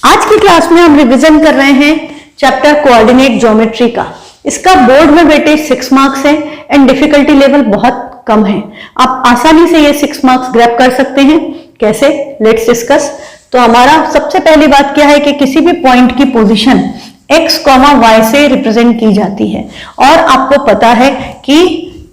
आज की क्लास में हम रिवीजन कर रहे हैं चैप्टर कोऑर्डिनेट ज्योमेट्री का। इसका बोर्ड में वेटेज 6 मार्क्स है एंड डिफिकल्टी लेवल बहुत कम है। आप आसानी से ये 6 मार्क्स ग्रैब कर सकते हैं। कैसे? Let's discuss. तो हमारा सबसे पहली बात क्या है कि किसी भी पॉइंट की पोजीशन x, y से रिप्रेजेंट की जाती है और आपको पता है कि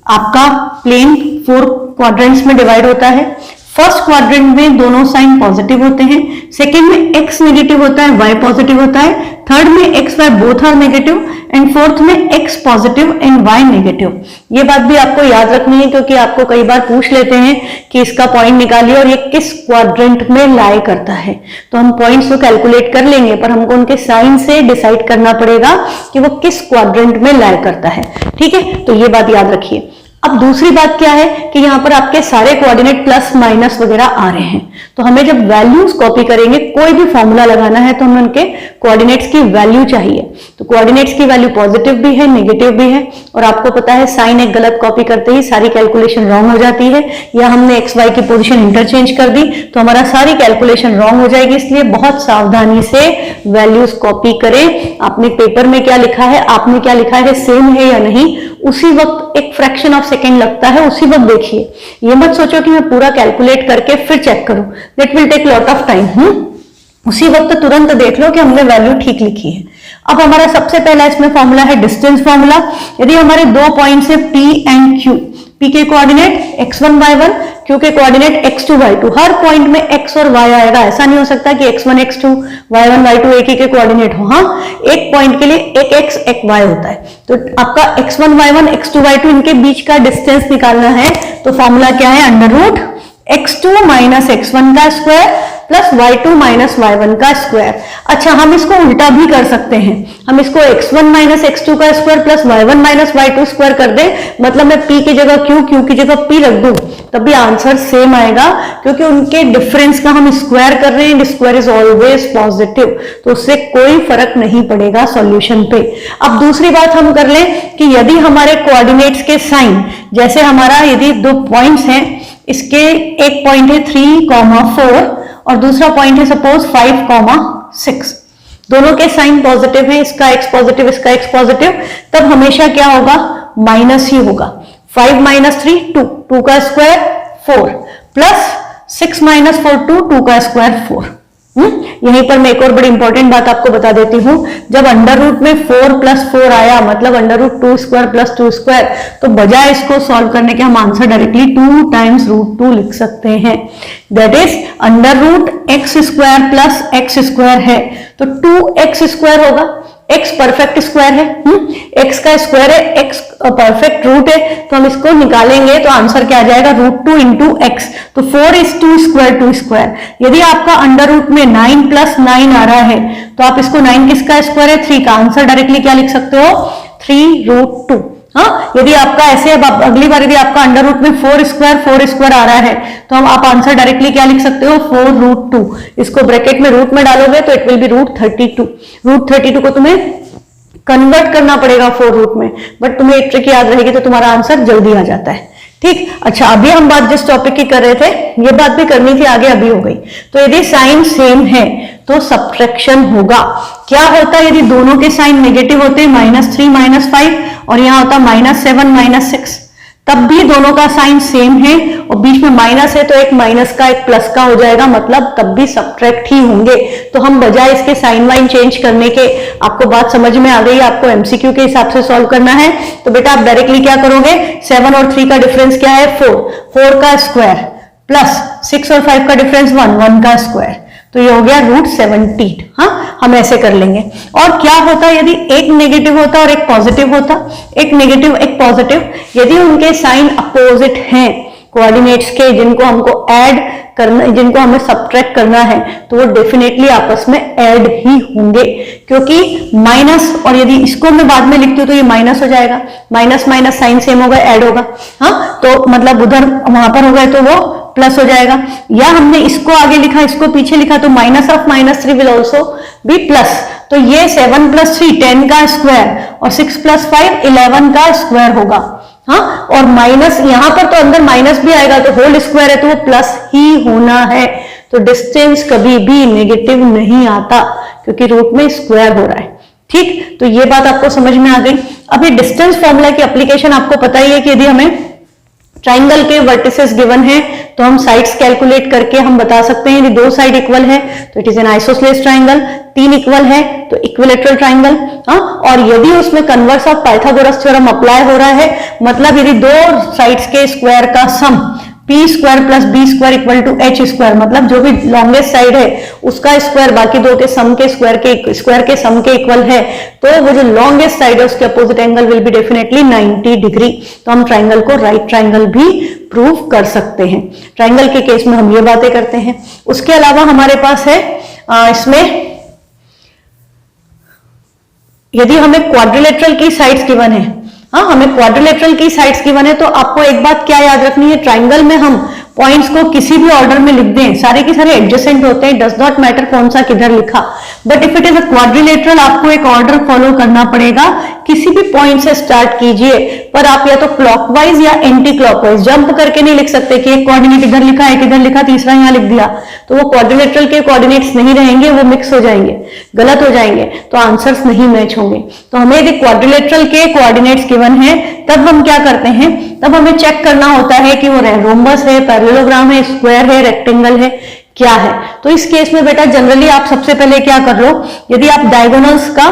आपका प्लेन 4 क्वाड्रेंट्स में डिवाइड होता है। फर्स्ट क्वाड्रेंट में दोनों साइन पॉजिटिव होते हैं, सेकंड में x नेगेटिव होता है, y पॉजिटिव होता है, थर्ड में x, y both are negative and fourth में x positive and y negative. ये बात भी आपको याद रखनी है क्योंकि आपको कई बार पूछ लेते हैं कि इसका पॉइंट निकालिए और ये किस क्वाड्रेंट में लाई करता है। तो हम पॉइंट्स को कैलकुलेट कर लेंगे पर हमको उनके साइन से डिसाइड करना पड़ेगा कि वो किस क्वाड्रेंट में लाई करता है। ठीक है, तो ये बात याद रखिए। अब दूसरी बात क्या है कि यहाँ पर आपके सारे कोऑर्डिनेट प्लस माइनस वगैरह आ रहे हैं, तो हमें जब वैल्यूज कॉपी करेंगे, कोई भी फॉर्मूला लगाना है तो हमें उनके कोऑर्डिनेट्स की वैल्यू चाहिए। तो कोऑर्डिनेट्स की वैल्यू पॉजिटिव भी है, नेगेटिव भी है और आपको पता है साइन एक गलत कॉपी करते ही सारी कैलकुलेशन रॉन्ग हो जाती है, या हमने एक्स वाई की पोजिशन इंटरचेंज कर दी तो हमारा सारी कैलकुलेशन रॉन्ग हो जाएगी। इसलिए बहुत सावधानी से वैल्यूज कॉपी करें। आपने पेपर में क्या लिखा है, आपने क्या लिखा है, सेम है या नहीं, उसी वक्त एक फ्रैक्शन ऑफ सेकेंड लगता है, उसी वक्त देखिए। ये मत सोचो कि मैं पूरा कैलकुलेट करके फिर चेक करूं, that will take lot of time. उसी वक्त तुरंत देख लो कि हमने वैल्यू ठीक लिखी है। अब हमारा सबसे पहला इसमें फॉर्मूला है डिस्टेंस फॉर्मूला। यदि हमारे दो पॉइंट्स है P एंड Q, P के कोऑर्डिनेट x1 y1, Q के कोऑर्डिनेट x2 y2, हर पॉइंट में x और y आएगा। ऐसा नहीं हो सकता कि x1 x2 y1 y2 एक ही के कोऑर्डिनेट हो। हाँ, एक पॉइंट के लिए एक x एक y होता है। तो आपका x1 y1 x2 y2 इनके बीच का डिस्टेंस निकालना है। तो फॉर्मूला क्या है? Under root x2 minus x1 का square plus y2 minus y1 का स्क्वायर। अच्छा, हम इसको उल्टा भी कर सकते हैं। हम इसको x1 माइनस x2 का square plus y1 minus y2 square कर दें, मतलब मैं p की जगह q की जगह p रख दूं, तब भी आंसर सेम आएगा क्योंकि उनके डिफरेंस का हम स्क्वायर कर रहे हैं। स्क्वायर इज ऑलवेज पॉजिटिव, तो उससे कोई फर्क नहीं पड़ेगा सॉल्यूशन पे। अब दूसरी बात हम कर लें कि यदि हमारे कोऑर्डिनेट्स के साइन, जैसे हमारा यदि दो पॉइंट्स हैं, इसके एक पॉइंट है 3,4 और दूसरा पॉइंट है सपोज 5,6, दोनों के साइन पॉजिटिव है, इसका x पॉजिटिव इसका x पॉजिटिव, तब हमेशा क्या होगा? माइनस ही होगा। 5 माइनस 3 2, 2 का स्क्वायर 4 प्लस 6 माइनस 4 2 का स्क्वायर 4। यहीं पर मैं एक और बड़ी इंपॉर्टेंट बात आपको बता देती हूं। जब अंडर रूट में 4 प्लस 4 आया, मतलब under root 2 square plus 2 square, तो बजाय इसको सॉल्व करने के हम आंसर डायरेक्टली 2 टाइम्स रूट 2 लिख सकते हैं। That is under root x square plus x square है तो 2x स्क्वायर होगा। x परफेक्ट स्क्वायर है, x का स्क्वायर है, x परफेक्ट रूट है, तो हम इसको निकालेंगे तो आंसर क्या आ जाएगा? Root 2 into x. तो 4 इज 2 स्क्वायर। यदि आपका अंडर रूट में 9 प्लस 9 आ रहा है तो आप इसको 9 किसका स्क्वायर है? 3 का। आंसर डायरेक्टली क्या लिख सकते हो? 3 रूट 2। हाँ, यदि आपका ऐसे अगली बार यदि आपका अंडर रूट में 4 स्क्वायर आ रहा है तो हम आप आंसर डायरेक्टली क्या लिख सकते हो? 4 रूट 2। इसको ब्रैकेट में रूट में डालोगे तो it will be root 32। Root 32 को तुम्हें कन्वर्ट करना पड़ेगा 4 रूट में, बट तुम्हें एक ट्रिक याद रहेगी तो तुम्हारा आंसर जल्दी आ जाता है। ठीक। अच्छा, अभी हम बात जिस टॉपिक की कर रहे थे, ये बात भी करनी थी, आगे अभी हो गई। तो यदि साइन सेम है तो सब्ट्रैक्शन होगा। क्या होता है यदि दोनों के साइन नेगेटिव होते हैं? -3 -5 और यहां होता -7 -6, तब भी दोनों का साइन सेम है और बीच में माइनस है तो एक माइनस का एक प्लस का हो जाएगा, मतलब तब भी सब्ट्रैक्ट ही होंगे। तो हम बजाय इसके साइन वाइन चेंज करने के, आपको बात समझ में आ गई, आपको एमसीक्यू के हिसाब से सॉल्व करना है, तो बेटा आप डायरेक्टली क्या करोगे? 7 और 3 का डिफरेंस क्या है? 4 का स्क्वायर प्लस 6 और 5 का डिफरेंस 1 का स्क्वायर, तो ये हो गया रूट 17। हाँ, हम ऐसे कर लेंगे। और क्या होता है यदि एक नेगेटिव होता और एक पॉजिटिव होता? एक नेगेटिव एक पॉजिटिव, यदि उनके साइन अपोजिट हैं कोऑर्डिनेट्स के, जिनको हमको ऐड करना, जिनको हमें सब्ट्रैक्ट करना है, तो वो डेफिनेटली आपस में ऐड ही होंगे, क्योंकि माइनस, और यदि इसको मैं बाद में लिखती हूँ तो ये माइनस हो जाएगा, माइनस माइनस साइन सेम होगा, ऐड होगा। हाँ, तो मतलब उधर वहां पर होगा तो वो प्लस हो जाएगा, या हमने इसको आगे लिखा इसको पीछे लिखा तो minus of -3 will also be plus. तो ये 7 + 3 10 का स्क्वायर और 6 + 5 11 का स्क्वायर होगा। हाँ, और माइनस यहां पर तो अंदर माइनस भी आएगा तो होल स्क्वायर है तो वो प्लस ही होना है। तो डिस्टेंस कभी भी नेगेटिव नहीं आता क्योंकि रूट में स्क्वायर हो रहा है। ठीक, तो ये बात आपको समझ में आ गई। अभी डिस्टेंस फॉर्मूला की एप्लीकेशन आपको पता ही है कि यदि हमें ट्राइंगल के वर्टिसेस गिवन है तो हम साइड्स कैलकुलेट करके हम बता सकते हैं। यदि दो साइड इक्वल है तो it is an isosceles triangle, तीन इक्वल है तो इक्विलैटरल ट्राइंगल। और यदि उसमें converse of Pythagoras theorem apply हो रहा है, मतलब यदि दो साइड्स के स्क्वायर का sum P square plus B square equal to H square, मतलब जो भी लॉन्गेस्ट साइड है उसका स्क्वायर बाकी दो के सम के स्क्वायर के सम के इक्वल है, तो वो जो लॉन्गेस्ट साइड है उसके opposite angle will be definitely 90 degree. तो हम ट्राइंगल को राइट ट्राइंगल भी प्रूव कर सकते हैं। ट्राइंगल के केस में हम ये बातें करते हैं। उसके अलावा हमारे पास है इसमें यदि हमें क्वाड्रिलेटरल की साइड्स गिवन है, हमें क्वाड्रिलेटरल की साइड्स गिवन है, तो आपको एक बात क्या याद रखनी है, ट्राइंगल में हम पॉइंट्स को किसी भी ऑर्डर में लिख दें, सारे के सारे एडजेसेंट होते हैं, डज नॉट मैटर कौन सा किधर लिखा। But if it is a quadrilateral आपको एक ऑर्डर फॉलो करना पड़ेगा। किसी भी पॉइंट से स्टार्ट कीजिए, पर आप या तो क्लॉकवाइज या एंटी क्लॉकवाइज जंप करके नहीं लिख सकते कि एक कोऑर्डिनेट इधर लिखा, एक इधर लिखा, तीसरा यहां लिख दिया, तो वो क्वाड्रिलेटरल के कोऑर्डिनेट्स नहीं रहेंगे, वो मिक्स हो जाएंगे, गलत हो जाएंगे, तो आंसर्स नहीं मैच होंगे। तो हमें यदि क्वाड्रिलेटरल के कोऑर्डिनेट्स गिवन है तब हम क्या करते हैं, तब हमें चेक करना होता है कि वो रोम्बस है, पैरेललोग्राम है, स्क्वायर है, रेक्टेंगल है, क्या है। तो इस केस में बेटा जनरली आप सबसे पहले क्या कर लो, यदि आप डायगोनल्स का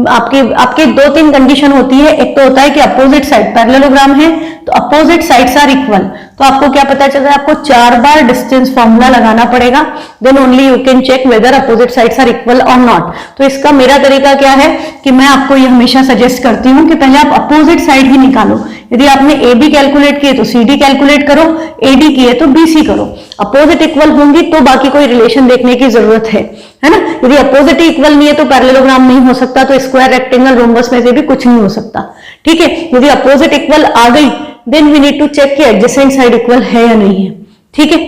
आपके दो तीन कंडीशन होती है। एक तो होता है कि अपोजिट साइड पैरेललोग्राम है तो अपोजिट साइड्स आर इक्वल, तो आपको क्या पता चलता है, आपको 4 बार डिस्टेंस फॉर्मूला लगाना पड़ेगा, then only you can check whether opposite sides are equal or not. तो इसका मेरा तरीका क्या है कि मैं आपको ये हमेशा सजेस्ट करती हूं कि पहले आप अपोजिट साइड ही निकालो। यदि आपने ए बी कैलकुलेट किए तो सी डी कैलकुलेट करो, ए डी किए तो बी सी करो। अपोजिट इक्वल होंगी तो बाकी कोई रिलेशन देखने की जरूरत है ना। यदि अपोजिट इक्वल नहीं है तो पैरेललोग्राम नहीं हो सकता, तो स्क्वायर, रेक्टेंगल, रोम्बस में से भी कुछ नहीं हो सकता। ठीक है, यदि अपोजिट इक्वल आ गई then we need to check कि एडजेसेंट साइड इक्वल है या नहीं है। ठीक है,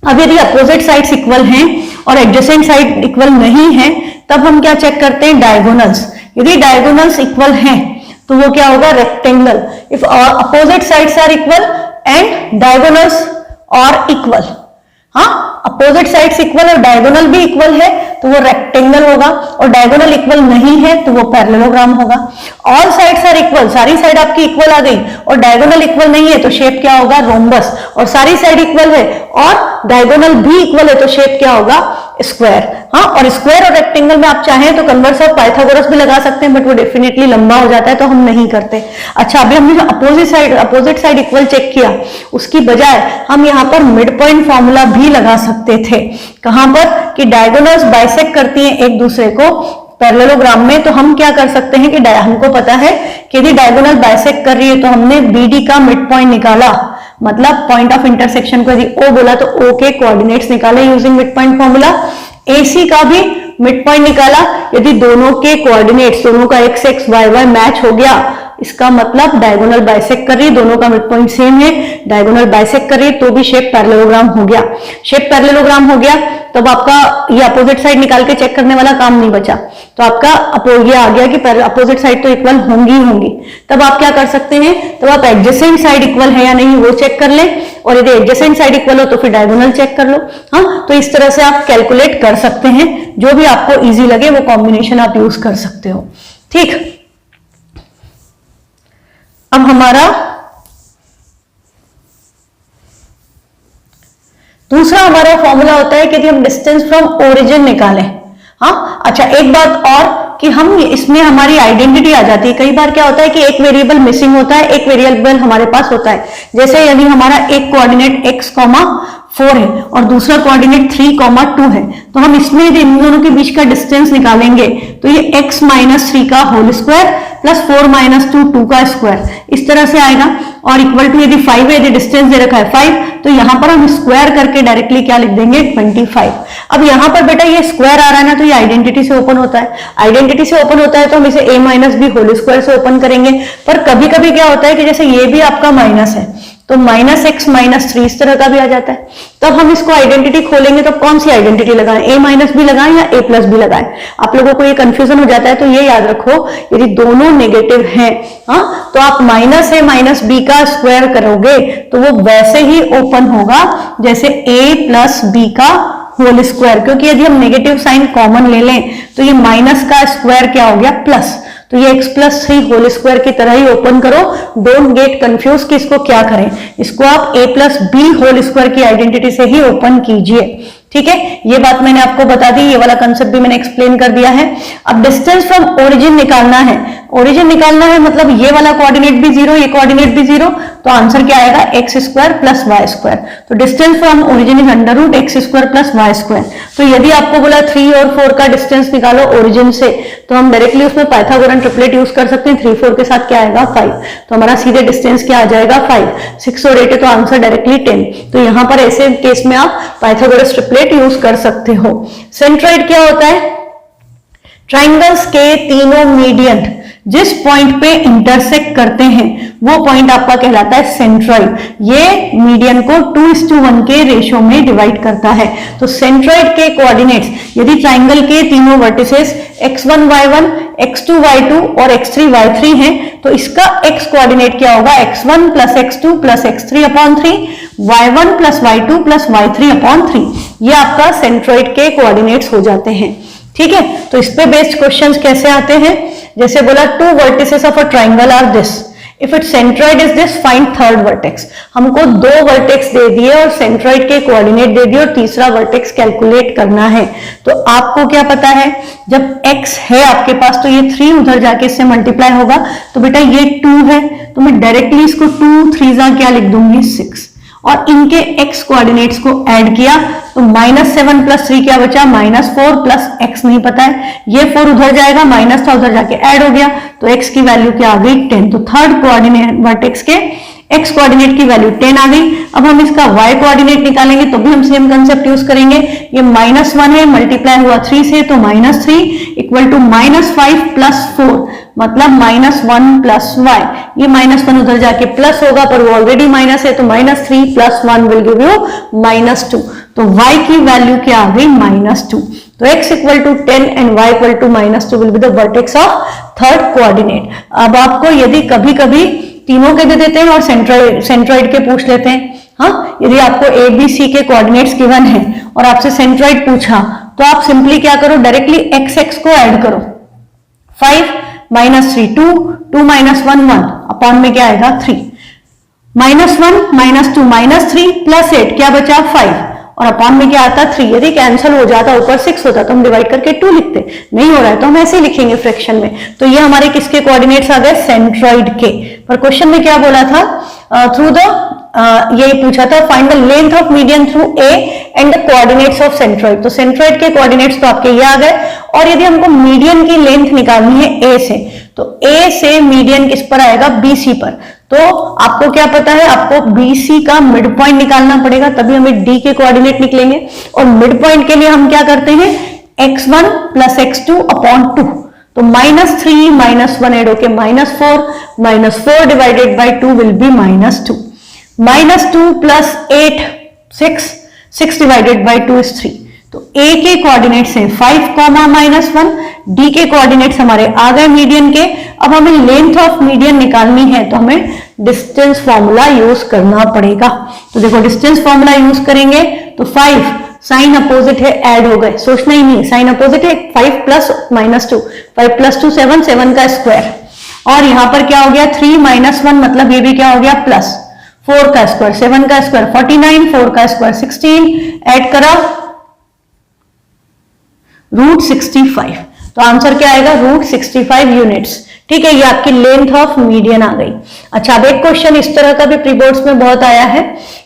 अब यदि अपोजिट साइड्स इक्वल हैं और एडजेसेंट साइड इक्वल नहीं है तब हम क्या चेक करते हैं, डायगोनल्स। यदि डायगोनल्स इक्वल हैं तो वो क्या होगा, rectangle. If opposite sides are equal and diagonals are equal, opposite sides equal और डायगोनल भी इक्वल है तो वो रेक्टेंगल होगा, और डायगोनल इक्वल नहीं है तो वो पैरेललोग्राम होगा। ऑल साइड्स आर इक्वल, सारी साइड आपकी इक्वल आ गई और डायगोनल इक्वल नहीं है तो शेप क्या होगा, रोम्बस। और सारी साइड इक्वल है और डायगोनल भी इक्वल है तो शेप क्या होगा, स्क्वायर। और स्क्वायर और रेक्टेंगल में आप चाहें तो कन्वर्स ऑफ पाइथागोरस भी लगा सकते हैं, बट वो डेफिनेटली लंबा हो जाता है तो हम नहीं करते। अच्छा, अभी हमने जो अपोजिट साइड इक्वल चेक किया उसकी बजाय हम यहाँ पर मिड पॉइंट फॉर्मूला भी लगा सकते थे। कहां पर, कि डायगोनल्स बाइसेक्ट करती हैं एक दूसरे को पैरेललोग्राम में, तो हम क्या कर सकते हैं कि हमको पता है कि यदि डायगोनल बाइसेक्ट कर रही है तो हमने बीडी का मिड पॉइंट निकाला, मतलब पॉइंट ऑफ इंटरसेक्शन को यदि ओ बोला तो ओ के कोऑर्डिनेट्स निकाले using mid point formula. AC का भी मिड पॉइंट निकाला, यदि दोनों के कोऑर्डिनेट्स, दोनों का x x y y match हो गया, इसका मतलब डायगोनल बाइसेक्ट कर रही है, दोनों का मिड पॉइंट सेम है, डायगोनल बाइसेक्ट कर रही है तो भी शेप पैरेललोग्राम हो गया। शेप पैरेललोग्राम हो गया तब आपका ये अपोजिट साइड निकाल के चेक करने वाला काम नहीं बचा, तो आपका ये आ गया कि अपोजिट साइड तो इक्वल होंगी। तब आप क्या कर सकते हैं, तब आप एडजेसेंट साइड इक्वल है या नहीं वो चेक कर लें, और यदि एडजेसेंट साइड इक्वल हो तो फिर डायगोनल चेक कर लो। तो इस तरह से आप कैलकुलेट कर सकते हैं, जो भी आपको इजी लगे वो कॉम्बिनेशन आप यूज कर सकते हो। ठीक, अब हमारा दूसरा हमारा फॉर्मूला होता है कि यदि हम डिस्टेंस फ्रॉम ओरिजिन निकालें। अच्छा, एक बात और कि हम इसमें हमारी आइडेंटिटी आ जाती है। कई बार क्या होता है कि एक वेरिएबल मिसिंग होता है, एक वेरिएबल हमारे पास होता है। जैसे यदि हमारा एक कोऑर्डिनेट x,4 है और दूसरा कोऑर्डिनेट 3,2 है, तो हम इसमें यदि इन दोनों के बीच का डिस्टेंस निकालेंगे तो ये x - 3 का होल स्क्वायर प्लस 4 - 2 2 का स्क्वायर इस तरह से आएगा, और इक्वल टू यदि 5 है, यदि डिस्टेंस दे रखा है 5, तो यहां पर हम स्क्वायर करके डायरेक्टली क्या लिख देंगे, 25। अब यहां पर बेटा ये स्क्वायर आ रहा है ना, तो ये आइडेंटिटी से ओपन होता है। आइडेंटिटी से ओपन होता है तो हम इसे a - b होल स्क्वायर से ओपन करेंगे। पर कभी कभी क्या होता है कि जैसे ये भी आपका माइनस है तो -x - 3 इस तरह का भी आ जाता है। तब हम इसको आइडेंटिटी खोलेंगे तो कौन सी आइडेंटिटी लगाएं, a - b लगाएं या a + b लगाएं। आप लोगों को ये कंफ्यूजन हो जाता है, तो ये याद रखो यदि दोनों नेगेटिव हैं तो आप -a - b का स्क्वायर करोगे तो वो वैसे ही ओपन होगा जैसे a + b का होल स्क्वायर, क्योंकि यदि हम नेगेटिव साइन कॉमन ले लें तो ये माइनस का स्क्वायर क्या हो गया प्लस, तो ये x+3 होल स्क्वायर की तरह ही ओपन करो, डोंट गेट कंफ्यूज कि इसको क्या करें, इसको आप a+b होल स्क्वायर की आइडेंटिटी से ही ओपन कीजिए। ठीक है, ये बात मैंने आपको बता दी, ये वाला कंसेप्ट भी मैंने एक्सप्लेन कर दिया है। अब डिस्टेंस फ्रॉम ओरिजिन निकालना है, ओरिजिन निकालना है मतलब ये वाला कोऑर्डिनेट भी जीरो, ये कोऑर्डिनेट भी जीरो, तो आंसर क्या आएगा x² + y²। तो distance from origin is √x² + y²। तो यदि आपको बोला 3 और 4 का डिस्टेंस निकालो ओरिजिन से, तो हम डायरेक्टली उसमें पाइथागोरन ट्रिपलेट यूज कर सकते हैं। 3 4 के साथ क्या आएगा 5, तो हमारा सीधे डिस्टेंस क्या आ जाएगा 5, 6 और 8 है तो आंसर डायरेक्टली 10। तो यहां पर ऐसे केस में आप पाइथागोरस ट्रिपलेट यूज कर सकते हो। सेंट्रॉइड क्या होता है? ट्राइंगल्स के तीनों मीडियन जिस पॉइंट पे इंटरसेक्ट करते हैं वो पॉइंट आपका कहलाता है सेंट्रॉइड। ये मीडियन को 2:1 के रेशियो में डिवाइड करता है। तो सेंट्रॉइड के कोऑर्डिनेट्स यदि ट्राइंगल के तीनों vertices x1 y1, x2 y2 और x3 y3 हैं, तो इसका x कोऑर्डिनेट क्या होगा? x1 + x2 + x3/3, y1 + y2 + y3/3। ये आपका सेंट्रॉइड के कोऑर्डिनेट्स हो जाते हैं। ठीक है, तो इस पे बेस्ड क्वेश्चंस कैसे आते हैं? जैसे बोला 2 vertices of a triangle are this, if it centroid is this find third vertex. हमको 2 वर्टेक्स दे दिए और सेंट्रॉइड के कोऑर्डिनेट दे दिए और तीसरा वर्टेक्स कैलकुलेट करना है। तो आपको क्या पता है, जब x है आपके पास तो ये 3 उधर जाके इससे मल्टीप्लाई होगा, तो बेटा ये 2 है तो मैं डायरेक्टली इसको 2 3 क्या लिख दूंगी 6, और इनके x कोऑर्डिनेट्स को ऐड किया तो -7 + 3 क्या बचा? -4 + x नहीं पता है, ये 4 उधर जाएगा, माइनस था उधर जाके ऐड हो गया, तो x की वैल्यू क्या आ गई 10। तो थर्ड कोऑर्डिनेट वर्टेक्स के x कोऑर्डिनेट की वैल्यू 10 आ गई। अब हम इसका y कोऑर्डिनेट निकालेंगे तो भी हम सेम कंसेप्ट यूज करेंगे। ये -1 है, मल्टीप्लाई हुआ 3 से, तो -3 = -5 + 4 मतलब -1 + y। ये -1 उधर जाके प्लस होगा पर वो ऑलरेडी माइनस है, तो -3 + 1 विल गिव यू -2। तो y की वैल्यू क्या आ गई? -2। तो x = 10 and y = -2 will be the vertex of third coordinate. अब आपको यदि कभी कभी तीनों के दे देते हैं और सेंट्रॉइड के पूछ लेते हैं, हाँ, यदि आपको a b c के कोऑर्डिनेट्स गिवन है और आपसे सेंट्रॉइड पूछा तो आप सिंपली क्या करो, डायरेक्टली x को ऐड करो। 5 -3 2, 2 - 1 1, अपॉन में क्या आएगा 3, -1 -2 -3 + 8 क्या बचा 5, और अपॉन में क्या आता 3। यदि कैंसिल हो जाता ऊपर 6 होता तो हम डिवाइड करके 2 लिखते, नहीं हो रहा है तो हम ऐसे ही लिखेंगे फ्रैक्शन में। तो ये हमारे किसके कोऑर्डिनेट्स आ गए? सेंट्रॉइड के। पर क्वेश्चन में क्या बोला था? थ्रू द यही पूछा था find the length of median through A and the coordinates of centroid. तो सेंट्रॉइड के कोऑर्डिनेट्स तो आपके ये आ गए, और यदि हमको मीडियन की लेंथ निकालनी है ए से, तो ए से मीडियन किस पर आएगा? BC पर। तो आपको क्या पता है, आपको BC का मिड पॉइंट निकालना पड़ेगा, तभी हमें D के कोऑर्डिनेट निकलेंगे। और मिड पॉइंट के लिए हम क्या करते हैं? x1 + x2/2। तो -3 -1 ऐड होके -4, -4 / 2 विल बी -2, -2 + 8 6, 6 / 2 is 3। तो A के कोऑर्डिनेट्स हैं 5, -1, D के कोऑर्डिनेट्स हमारे आ गए मीडियन के। अब हमें लेंथ ऑफ मीडियन निकालनी है तो हमें डिस्टेंस फॉर्मूला यूज करना पड़ेगा। तो देखो डिस्टेंस फॉर्मूला यूज करेंगे तो 5 साइन अपोजिट है, ऐड हो गए, सोचना ही नहीं, साइन अपोजिट है, 5 + -2, 5 + 2 7, 7 का स्क्वायर, और यहां पर क्या हो गया 3 - 1 मतलब ये भी क्या हो गया प्लस, 4 का स्क्वायर 7 का स्क्वायर 49, 4 का स्क्वायर 16, ऐड करा √65। तो आंसर क्या आएगा? √65 यूनिट्स। ठीक है, ये आपकी लेंथ ऑफ मीडियन आ गई। अच्छा, अब एक क्वेश्चन इस तरह का भी प्री बोर्ड्स में बहुत आया है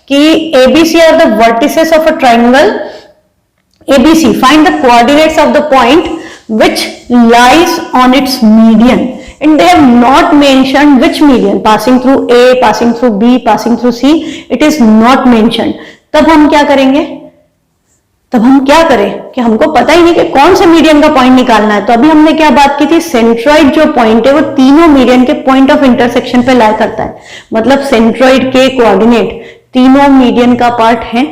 कि ABC are the vertices of a triangle ABC, find the coordinates of the point which lies on its median, and they have not mentioned which median, passing through A, passing through B, passing through C, it is not mentioned। तब हम क्या करेंगे? तब हम क्या करें कि हमको पता ही नहीं कि कौन से मीडियन का पॉइंट निकालना है। तो अभी हमने क्या बात की थी, सेंट्रॉइड जो पॉइंट है वो तीनों मीडियन के पॉइंट ऑफ इंटरसेक्शन पे लाई करता है, मतलब सेंट्रॉइड के कोऑर्डिनेट तीनों मीडियन का पार्ट है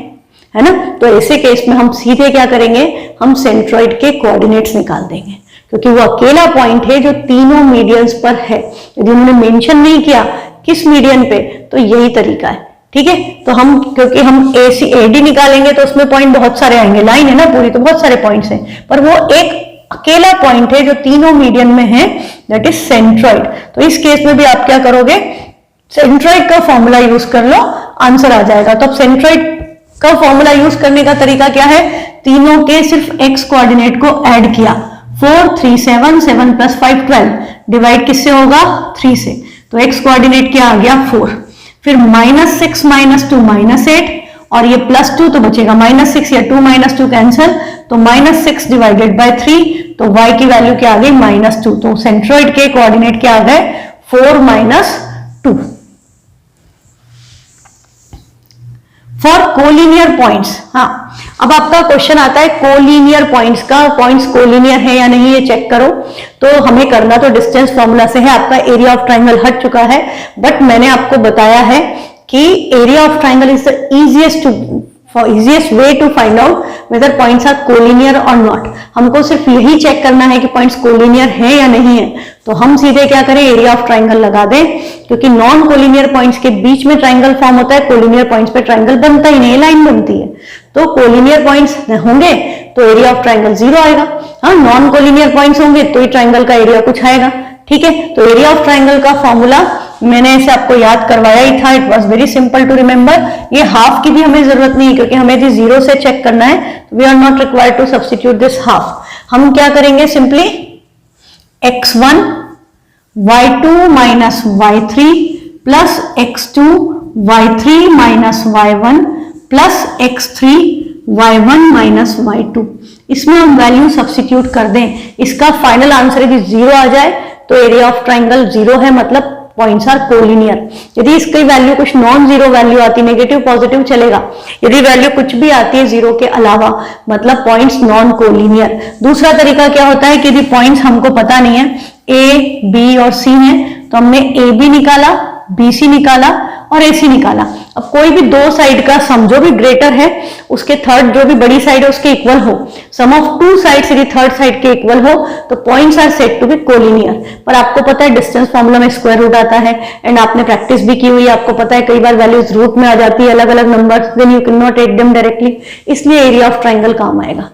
ना। तो ऐसे केस में हम सीधे क्या करेंगे, हम सेंट्रॉइड के कोऑर्डिनेट्स निकाल देंगे, क्योंकि वो अकेला पॉइंट है जो तीनों मीडियंस पर है। यदि उन्होंने मेंशन नहीं किया किस मीडियन पे, तो यही तरीका है ठीक है। तो हम क्योंकि हम AD निकालेंगे तो उसमें पॉइंट बहुत सारे आएंगे, लाइन है ना पूरी तो बहुत सारे पॉइंट्स हैं, पर वो एक अकेला पॉइंट है जो तीनों मीडियन में है, दैट इज सेंट्रॉइड। तो इस केस में भी आप क्या करोगे, सेंट्रॉइड का फॉर्मूला यूज कर लो, आंसर आ जाएगा। तो अब सेंट्रॉइड का फॉर्मूला यूज करने का तरीका क्या है, तीनों के सिर्फ x कोऑर्डिनेट को ऐड किया, 4 3 7 7 + 5 12, डिवाइड किससे होगा 3 से, तो x कोऑर्डिनेट क्या आ गया 4, फिर -6 - 2 -8, और ये +2 तो बचेगा -6, या 2 - 2 कैंसिल, तो -6 डिवाइडेड बाय 3, तो y की वैल्यू क्या आ गई -2। तो सेंट्रॉइड के कोऑर्डिनेट क्या आ गए 4 - 2। फॉर कोलिनियर पॉइंट्स, हाँ अब आपका क्वेश्चन आता है कोलिनियर पॉइंट्स का, पॉइंट्स कोलिनियर है या नहीं ये चेक करो। तो हमें करना तो डिस्टेंस फॉर्मूला से है, आपका एरिया ऑफ ट्राइंगल हट चुका है, बट मैंने आपको बताया है कि area of triangle is the easiest way to find out whether points are collinear or not। हमको सिर्फ यही चेक करना है कि पॉइंट्स कोलिनियर है या नहीं है, तो हम सीधे क्या करें एरिया ऑफ ट्राइंगल लगा दें, क्योंकि नॉन कोलिनियर पॉइंट्स के बीच में ट्राइंगल फॉर्म होता है, कोलिनियर पॉइंट्स पे ट्राइंगल बनता ही नहीं, लाइन बनती है। तो कोलिनियर पॉइंट्स होंगे तो एरिया ऑफ ट्राइंगल 0 आएगा, हाँ नॉन कोलिनियर पॉइंट्स होंगे तो ही ट्राइंगल का एरिया कुछ आएगा, ठीक है। तो एरिया ऑफ ट्राइंगल का फॉर्मूला मैंने इसे आपको याद करवाया ही था, it was very simple to remember. ये हाफ की भी हमें जरूरत नहीं है, क्योंकि हमें यदि 0 से चेक करना है, we are not required to substitute this half. हम क्या करेंगे, simply x1 y2 - y3 plus x2 y3 - y1 plus x3 y1 - y2, इसमें हम वैल्यू सब्स्टिट्यूट कर दें, इसका फाइनल आंसर यदि 0 आ जाए तो एरिया ऑफ ट्राइंगल 0 है, मतलब पॉइंट्स आर कोलिनियर। यदि इसकी वैल्यू कुछ नॉन जीरो वैल्यू आती, नेगेटिव पॉजिटिव चलेगा, यदि वैल्यू कुछ भी आती है 0 के अलावा, मतलब पॉइंट्स नॉन कोलिनियर। दूसरा तरीका क्या होता है कि यदि पॉइंट्स हमको पता नहीं है, A, B और C है, तो हमने AB निकाला, BC निकाला और AC निकाला। अब कोई भी दो साइड का सम जो भी ग्रेटर है उसके थर्ड जो भी बड़ी साइड है उसके इक्वल हो, सम ऑफ टू साइड्स यदि थर्ड साइड के इक्वल हो तो points are said to be collinear. पर आपको पता है डिस्टेंस फॉर्मूला में स्क्वायर रूट आता है, एंड आपने प्रैक्टिस भी की हुई है, आपको पता है कई बार वैल्यूज रूट में आ जाती है अलग अलग numbers, then you can not take them directly, इसलिए एरिया ऑफ ट्राइंगल काम आएगा।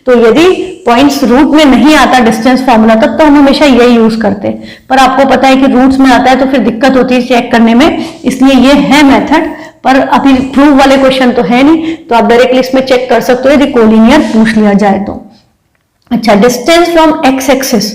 तो यदि पॉइंट्स रूट में नहीं आता डिस्टेंस फॉर्मूला तब तो हम हमेशा यही यूज करते हैं, पर आपको पता है कि रूट्स में आता है तो फिर दिक्कत होती है चेक करने में, इसलिए ये है मेथड। पर अभी प्रूव वाले क्वेश्चन तो है नहीं, तो आप डायरेक्टली इसमें चेक कर सकते हो यदि कोलिनियर पूछ लिया जाए तो। अच्छा, डिस्टेंस फ्रॉम एक्स एक्सिस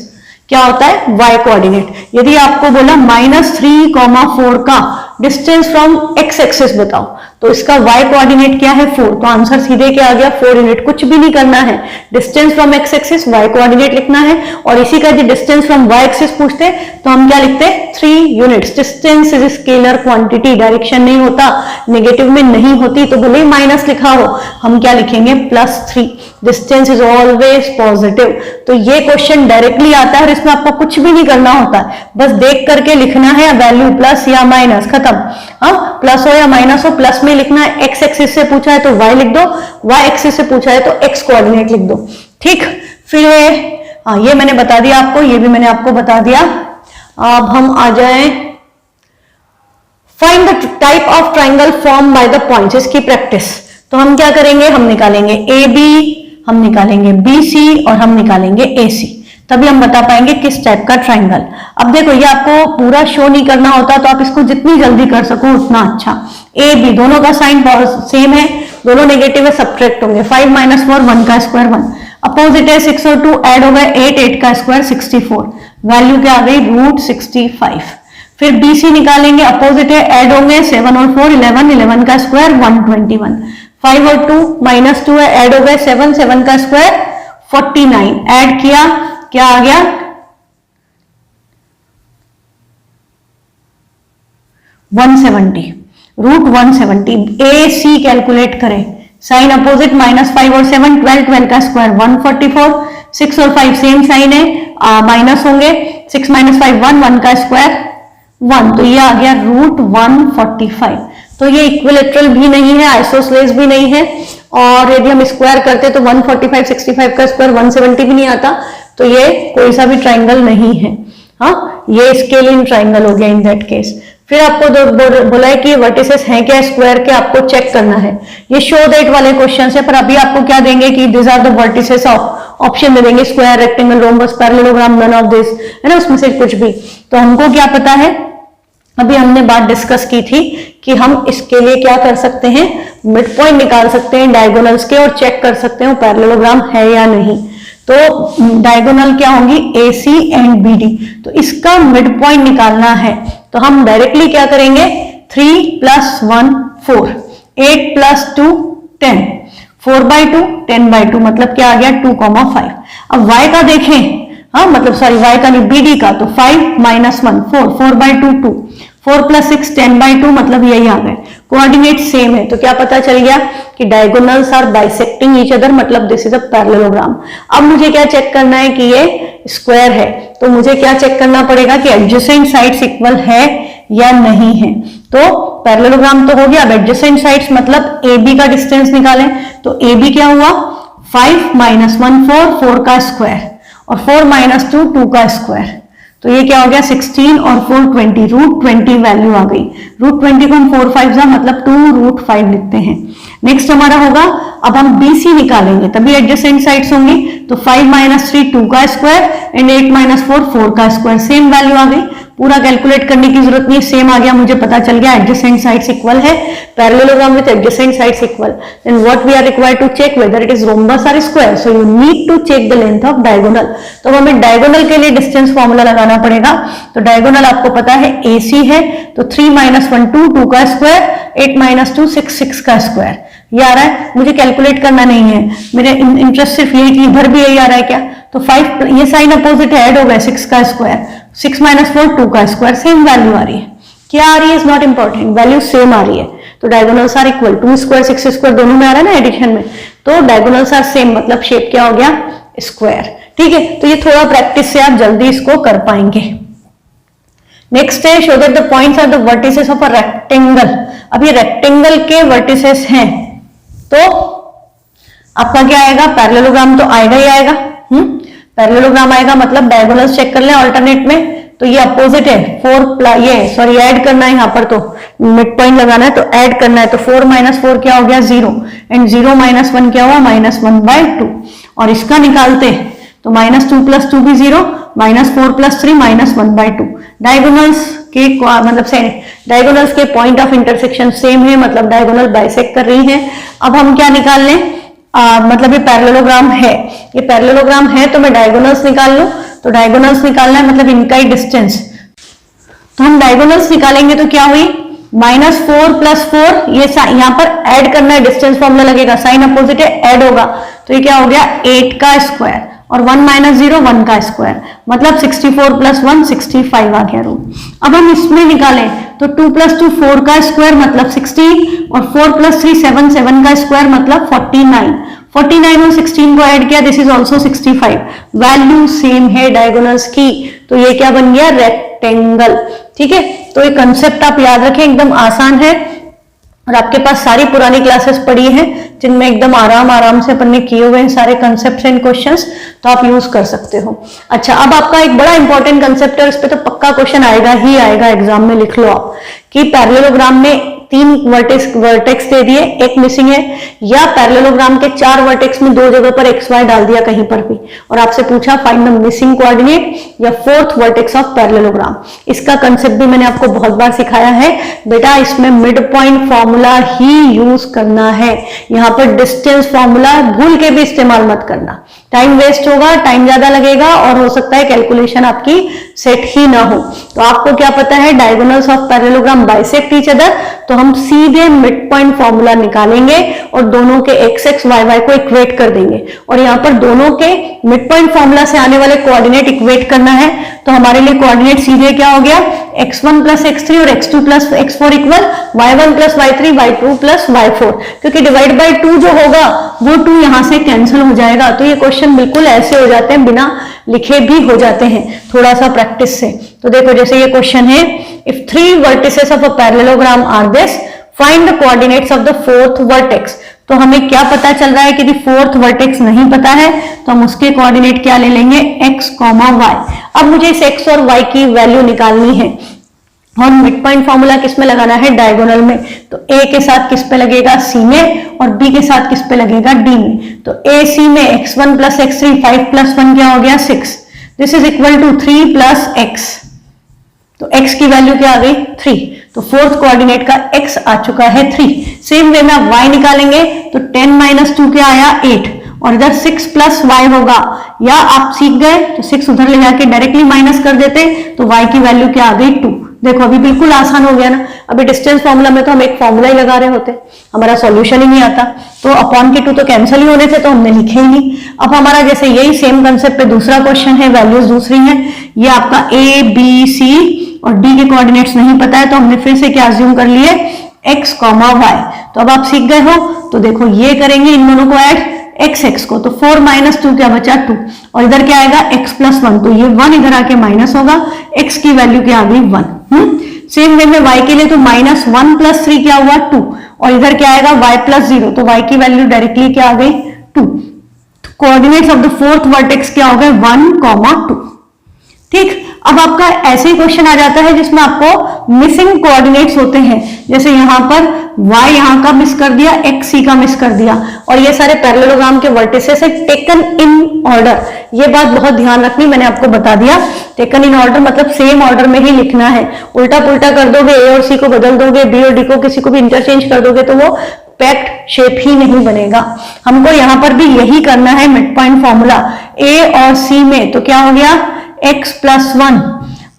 क्या होता है, y कोऑर्डिनेट। यदि आपको बोला -3,4 का डिस्टेंस फ्रॉम एक्स एक्सिस बताओ, तो इसका y कोऑर्डिनेट क्या है 4, तो आंसर सीधे क्या आ गया 4 यूनिट। कुछ भी नहीं करना है, distance from x axis y coordinate लिखना है, और इसी का यदि डिस्टेंस फ्रॉम y एक्सिस पूछते तो हम क्या लिखते 3 units. Distance is scalar quantity, direction नहीं होता, नेगेटिव में नहीं होती, तो भले ही माइनस लिखा हो हम क्या लिखेंगे +3। Distance is always positive. तो ये क्वेश्चन डायरेक्टली आता है, इसमें आपको कुछ भी नहीं करना होता है, बस देख करके लिखना है वैल्यू प्लस या माइनस, खत्म। हाँ, प्लस हो या माइनस हो, प्लस में लिखना है। एक्स एक्सिस से पूछा है तो y लिख दो, y एक्सिस से पूछा है तो x कोऑर्डिनेट लिख दो, ठीक। फिर हाँ, ये मैंने बता दिया आपको, ये भी मैंने आपको बता दिया। अब हम आ जाए find the type of triangle form by the points, इसकी प्रैक्टिस। तो हम क्या करेंगे, हम निकालेंगे AB, हम निकालेंगे BC और हम निकालेंगे AC, तभी हम बता पाएंगे किस टाइप का ट्राइंगल। अब देखो, ये आपको पूरा शो नहीं करना होता, तो आप इसको जितनी जल्दी कर सको उतना अच्छा। AB दोनों का साइन सेम है, दोनों नेगेटिव है, सब्ट्रैक्ट होंगे। 5 - 4 1 का स्क्वायर 1, अपोजिट है 6 और 2 ऐड हो गए 8, 8 का स्क्वायर 64, वैल्यू क्या आ गई √65। फिर BC निकालेंगे, अपोजिट है, ऐड होंगे 7 और 4 11, 11 का स्क्वायर 121, 5 और 2 -2 है, ऐड हो गए 7, 7 का स्क्वायर 49, ऐड किया क्या आ गया 170, √170। AC कैलकुलेट करें, साइन अपोजिट -5 और 7 12, 12 का स्क्वायर 144, 6 और 5 सेम साइन है, माइनस होंगे, 6 - 5 1, 1 का स्क्वायर 1, तो ये आ गया √145। तो ये इक्विलेटरल भी नहीं है, आइसोसेलेस भी नहीं है, और यदि हम स्क्वायर करते तो 145 65 का स्क्वायर 170 भी नहीं आता, तो ये कोई सा भी ट्राइंगल नहीं है। हाँ, ये स्केलिंग ट्राइंगल हो गया इन दैट केस। फिर आपको बोला है कि ये वर्टिसेस हैं क्या स्क्वायर के, आपको चेक करना है। ये शो दैट वाले क्वेश्चन है, पर अभी आपको क्या देंगे कि this are the vertices of, option में देंगे square, rectangle, rhombus, parallelogram, none of this, है ना, उसमें से कुछ भी। तो हमको क्या पता है, अभी हमने बात डिस्कस की थी कि हम इसके लिए क्या कर सकते हैं, मिड पॉइंट निकाल सकते हैं डायगोनल्स के और चेक कर सकते हैं पैरेललोग्राम है या नहीं। तो डायगोनल क्या होंगी, AC एंड BD। तो इसका मिड पॉइंट निकालना है तो हम डायरेक्टली क्या करेंगे, 3 + 1 4, 8 + 2 10, 4/2 10/2, मतलब क्या आ गया 2,5। अब y का देखें, हाँ मतलब सॉरी y का नहीं, BD का, तो 5 - 1 4, 4/2 2, 4 + 6 10/2, मतलब यही आ गए। कोऑर्डिनेट सेम है, तो क्या पता चल गया कि diagonals are bisecting each other, मतलब दिस इज अ पैरेललोग्राम। अब मुझे क्या चेक करना है कि ये स्क्वायर है, तो मुझे क्या चेक करना पड़ेगा कि एडजेसेंट साइड्स इक्वल है या नहीं है। तो पैरेललोग्राम तो हो गया, अब एडजेसेंट साइड्स मतलब AB का डिस्टेंस निकालें, तो AB क्या हुआ, 5 - 1 4, 4 का स्क्वायर, और 4 - 2 2 का स्क्वायर, तो ये क्या हो गया 16 और 4 20, √20 वैल्यू आ गई। √20 को हम 4 5 मतलब 2√5 लिखते हैं। नेक्स्ट हमारा होगा, अब हम BC निकालेंगे तभी एडजेसेंट साइड्स होंगी, तो 5 - 3 2 का स्क्वायर एंड 8 - 4 4 का स्क्वायर, सेम वैल्यू आ गई। पूरा कैलकुलेट करने की जरूरत नहीं, सेम आ गया, मुझे पता चल गया एडजेसेंट साइड्स इक्वल है, parallelogram with adjacent sides equal. Then what we are required to check whether it is rhombus और square, so you need to check the length of diagonal. तो हमें डायगोनल के लिए डिस्टेंस फॉर्मूला लगाना पड़ेगा। तो diagonal आपको पता है AC है, तो 3 - 1 2 2 का स्क्वायर, 8 - 2 6 6 का स्क्वायर, ये आ रहा है। मुझे कैलकुलेट करना नहीं है, मेरे इंटरेस्ट सिर्फ ये कि इधर भी यही आ रहा है क्या, तो 5, ये साइन अपोजिट ऐड हो गया, 6 का स्क्वायर, 6 - 4 2 का स्क्वायर, सेम वैल्यू आ रही है। क्या आ रही है is not important, value same आ रही है। तो diagonals are equal, 2 square 6 square दोनों में आ रहा है ना एडिशन में, तो डायगोनल्स आर सेम, मतलब शेप क्या हो गया, स्क्वायर। ठीक है, तो ये थोड़ा प्रैक्टिस से आप जल्दी इसको कर पाएंगे। नेक्स्ट है, show that the points are the vertices of a rectangle. अब ये रेक्टेंगल के वर्टिसेस हैं, तो आपका क्या आएगा, पैरेललोग्राम तो आएगा ही आएगा। पैरेललोग्राम आएगा मतलब डायगोनल्स चेक कर लें अल्टरनेट में, तो ये अपोजिट है, 4 ये सॉरी ऐड करना है, यहाँ पर तो मिड पॉइंट लगाना है, तो ऐड करना है, तो 4 - 4 क्या हो गया 0, एंड 0 - 1 क्या हुआ -1/2, और इसका निकालते तो -2 + 2 भी 0, -4 + 3 -1/2। डायगोनल्स के मतलब से डायगोनल्स के पॉइंट ऑफ इंटरसेक्शन सेम है, मतलब डायगोनल बाइसेक्ट कर रही है। अब हम क्या निकाल लें, मतलब ये पैरेललोग्राम है, ये पैरेललोग्राम है तो मैं डायगोनल्स निकाल लूं, तो डायगोनल्स निकालना है मतलब इनका ही डिस्टेंस, तो हम डायगोनल्स निकालेंगे तो क्या हुई, -4 + 4, ये यहाँ पर ऐड करना है, डिस्टेंस फॉर्मूला लगेगा, साइन अपोजिट है, ऐड होगा, तो ये क्या हो गया 8 का स्क्वायर, और 1 - 0 1 का स्क्वायर, मतलब 64 + 1 65 आ गया रूट। अब हम इसमें निकालें तो 2 + 2 4 का स्क्वायर मतलब 16, और 4 + 3 7 7 का स्क्वायर मतलब 49, 49 और 16 को ऐड किया, this is also 65, value same है डायगोनल्स की, तो ये क्या बन गया रेक्टेंगल। ठीक है, तो ये कंसेप्ट आप याद रखें, एकदम आसान है, और आपके पास सारी पुरानी क्लासेस पड़ी हैं जिनमें एकदम आराम से अपन ने किए हुए हैं सारे कंसेप्ट्स एंड क्वेश्चंस, तो आप यूज कर सकते हो। अच्छा, अब आपका एक बड़ा इंपॉर्टेंट कंसेप्ट है, उस पर तो पक्का क्वेश्चन आएगा ही आएगा एग्जाम में, लिख लो आप कि पैरेललोग्राम में 3 वर्टेक्स दे दिए, एक मिसिंग है, या पैरेललोग्राम के 4 वर्टेक्स में 2 जगह पर XY डाल दिया कहीं पर भी, और आपसे पूछा फाइंड द मिसिंग कोऑर्डिनेट या 4th वर्टेक्स ऑफ पैरेललोग्राम। इसका कंसेप्ट भी मैंने आपको बहुत बार सिखाया है बेटा, इसमें मिड पॉइंट फॉर्मूला ही यूज करना है, यहाँ पर डिस्टेंस फॉर्मूला भूल के भी इस्तेमाल मत करना, टाइम वेस्ट होगा, टाइम ज्यादा लगेगा, और हो सकता है कैलकुलेशन आपकी सेट ही ना हो। तो आपको क्या पता है, diagonals of parallelogram bisect each other, तो हम सीधे मिड पॉइंट फॉर्मूला निकालेंगे और दोनों के x y को इक्वेट कर देंगे, और यहाँ पर दोनों के मिड पॉइंट फॉर्मूला से आने वाले कोऑर्डिनेट इक्वेट करना है, तो हमारे लिए कोऑर्डिनेट सीधे क्या हो गया, x1 + x3 और x2 + x4 equal y1 + y3 y2 + y4, क्योंकि डिवाइड बाय 2 जो होगा वो 2 यहां से कैंसिल हो जाएगा। तो ये क्वेश्चन बिल्कुल ऐसे हो जाते हैं, बिना लिखे भी हो जाते हैं थोड़ा सा प्रैक्टिस से। तो देखो जैसे ये क्वेश्चन है, if 3 vertices of a parallelogram are this, find the coordinates of the 4th vertex. तो हमें क्या पता चल रहा है कि 4th वर्टेक्स नहीं पता है, तो हम उसके कोऑर्डिनेट क्या ले लेंगे x, y। अब मुझे इस x और y की वैल्यू निकालनी है, और मिड पॉइंट फॉर्मूला किस में लगाना है, डायगोनल में। तो ए के साथ किस पे लगेगा, सी में, और बी के साथ किस पे लगेगा, डी में। तो ए सी में x1 प्लस x3, 5 प्लस 1 क्या हो गया, 6। This is equal to 3 plus x। तो x की वैल्यू क्या आ गई, 3। तो फोर्थ कोऑर्डिनेट का x आ चुका है 3। सेम वे में आप y निकालेंगे तो 10 माइनस 2 क्या आया, 8, और इधर 6 प्लस y होगा। या आप सीख गए तो 6 उधर ले जाके डायरेक्टली माइनस कर देते, तो y की वैल्यू क्या आ गई, 2। देखो अभी बिल्कुल आसान हो गया ना। अभी डिस्टेंस फॉर्मूला में तो हम एक फॉर्मूला ही लगा रहे होते, हमारा सॉल्यूशन ही नहीं आता। तो अपॉन के 2 तो कैंसिल ही होने थे, तो हमने लिखे ही नहीं। अब हमारा जैसे यही सेम कंसेप्ट पे दूसरा क्वेश्चन है, वैल्यूज दूसरी हैं। ये आपका a b c और d के कोऑर्डिनेट्स नहीं पता है, तो हमने फिर से क्या अज्यूम कर लिए, x, y। तो अब आप सीख गए हो। तो देखो ये करेंगे इन दोनों को ऐड, x को, तो 4 माइनस 2 क्या बचा, 2, और इधर क्या आएगा x प्लस 1, तो ये 1 इधर आके माइनस होगा, x की वैल्यू क्या आ गई, 1। सेम वे में y के लिए तो माइनस 1 प्लस 3 क्या हुआ, 2, और इधर क्या आएगा y प्लस 0, तो y की वैल्यू डायरेक्टली क्या आ गई, 2। Coordinates of the fourth vertex क्या हो गए, 1, 2। ठीक। अब आपका ऐसे ही क्वेश्चन आ जाता है जिसमें आपको मिसिंग कोऑर्डिनेट्स होते हैं, जैसे यहां पर y यहां का मिस कर दिया, x c का मिस कर दिया, और ये सारे पैरेललोग्राम के वर्टिसेस है टेकन इन ऑर्डर। ये बात बहुत ध्यान रखनी, मैंने आपको बता दिया। टेकन इन ऑर्डर मतलब सेम ऑर्डर में ही लिखना है। उल्टा पुल्टा कर दोगे, a और c को बदल दोगे, b और d को किसी को भी इंटरचेंज कर दोगे, तो वो पैक्ट शेप ही नहीं बनेगा। हमको यहां पर भी यही करना है, मिड पॉइंट फॉर्मूला a और c में तो क्या हो गया, x प्लस 1,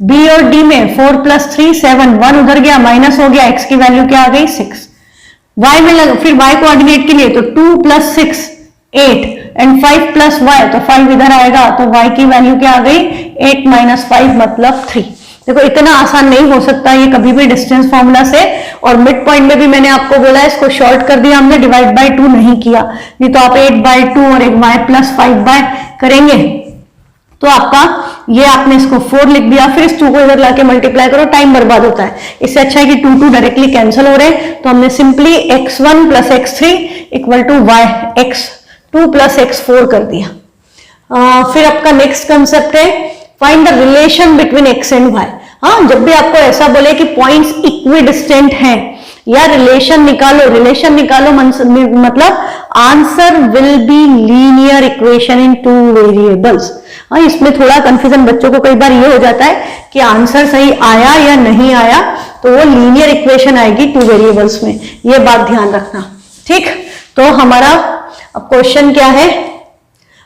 b और d में 4 प्लस 3 7, 1 उधर गया माइनस हो गया, x की वैल्यू क्या आ गई, 6। y में फिर y कोऑर्डिनेट के लिए तो 2 प्लस 6 8 एंड 5 प्लस y, तो 5 इधर आएगा, तो y की वैल्यू क्या आ गई, 8 माइनस 5 मतलब 3। देखो इतना आसान नहीं हो सकता ये कभी भी डिस्टेंस फॉर्मूला से। और मिड पॉइंट में भी मैंने आपको बोला है, इसको शॉर्ट कर दिया हमने, डिवाइड बाय 2 नहीं किया, नहीं तो आप 8/2 और एक y प्लस 5 करेंगे तो आपका ये आपने इसको 4 लिख दिया, फिर इस 2 को इधर लाके मल्टीप्लाई करो, टाइम बर्बाद होता है। इससे अच्छा है कि 2 डायरेक्टली कैंसिल हो रहे हैं, तो हमने simply x1 plus x3 equal to y x2 plus x4 कर दिया। फिर आपका नेक्स्ट कंसेप्ट है find the relation between x and y। हाँ, जब भी आपको ऐसा बोले कि पॉइंट्स इक्विडिस्टेंट हैं या रिलेशन निकालो मतलब answer will be linear equation in 2 variables. हाँ, इसमें थोड़ा कंफ्यूजन बच्चों को कई बार ये हो जाता है कि आंसर सही आया या नहीं आया, तो वो लीनियर इक्वेशन आएगी 2 वेरिएबल्स में, ये बात ध्यान रखना। ठीक, तो हमारा अब क्वेश्चन क्या है,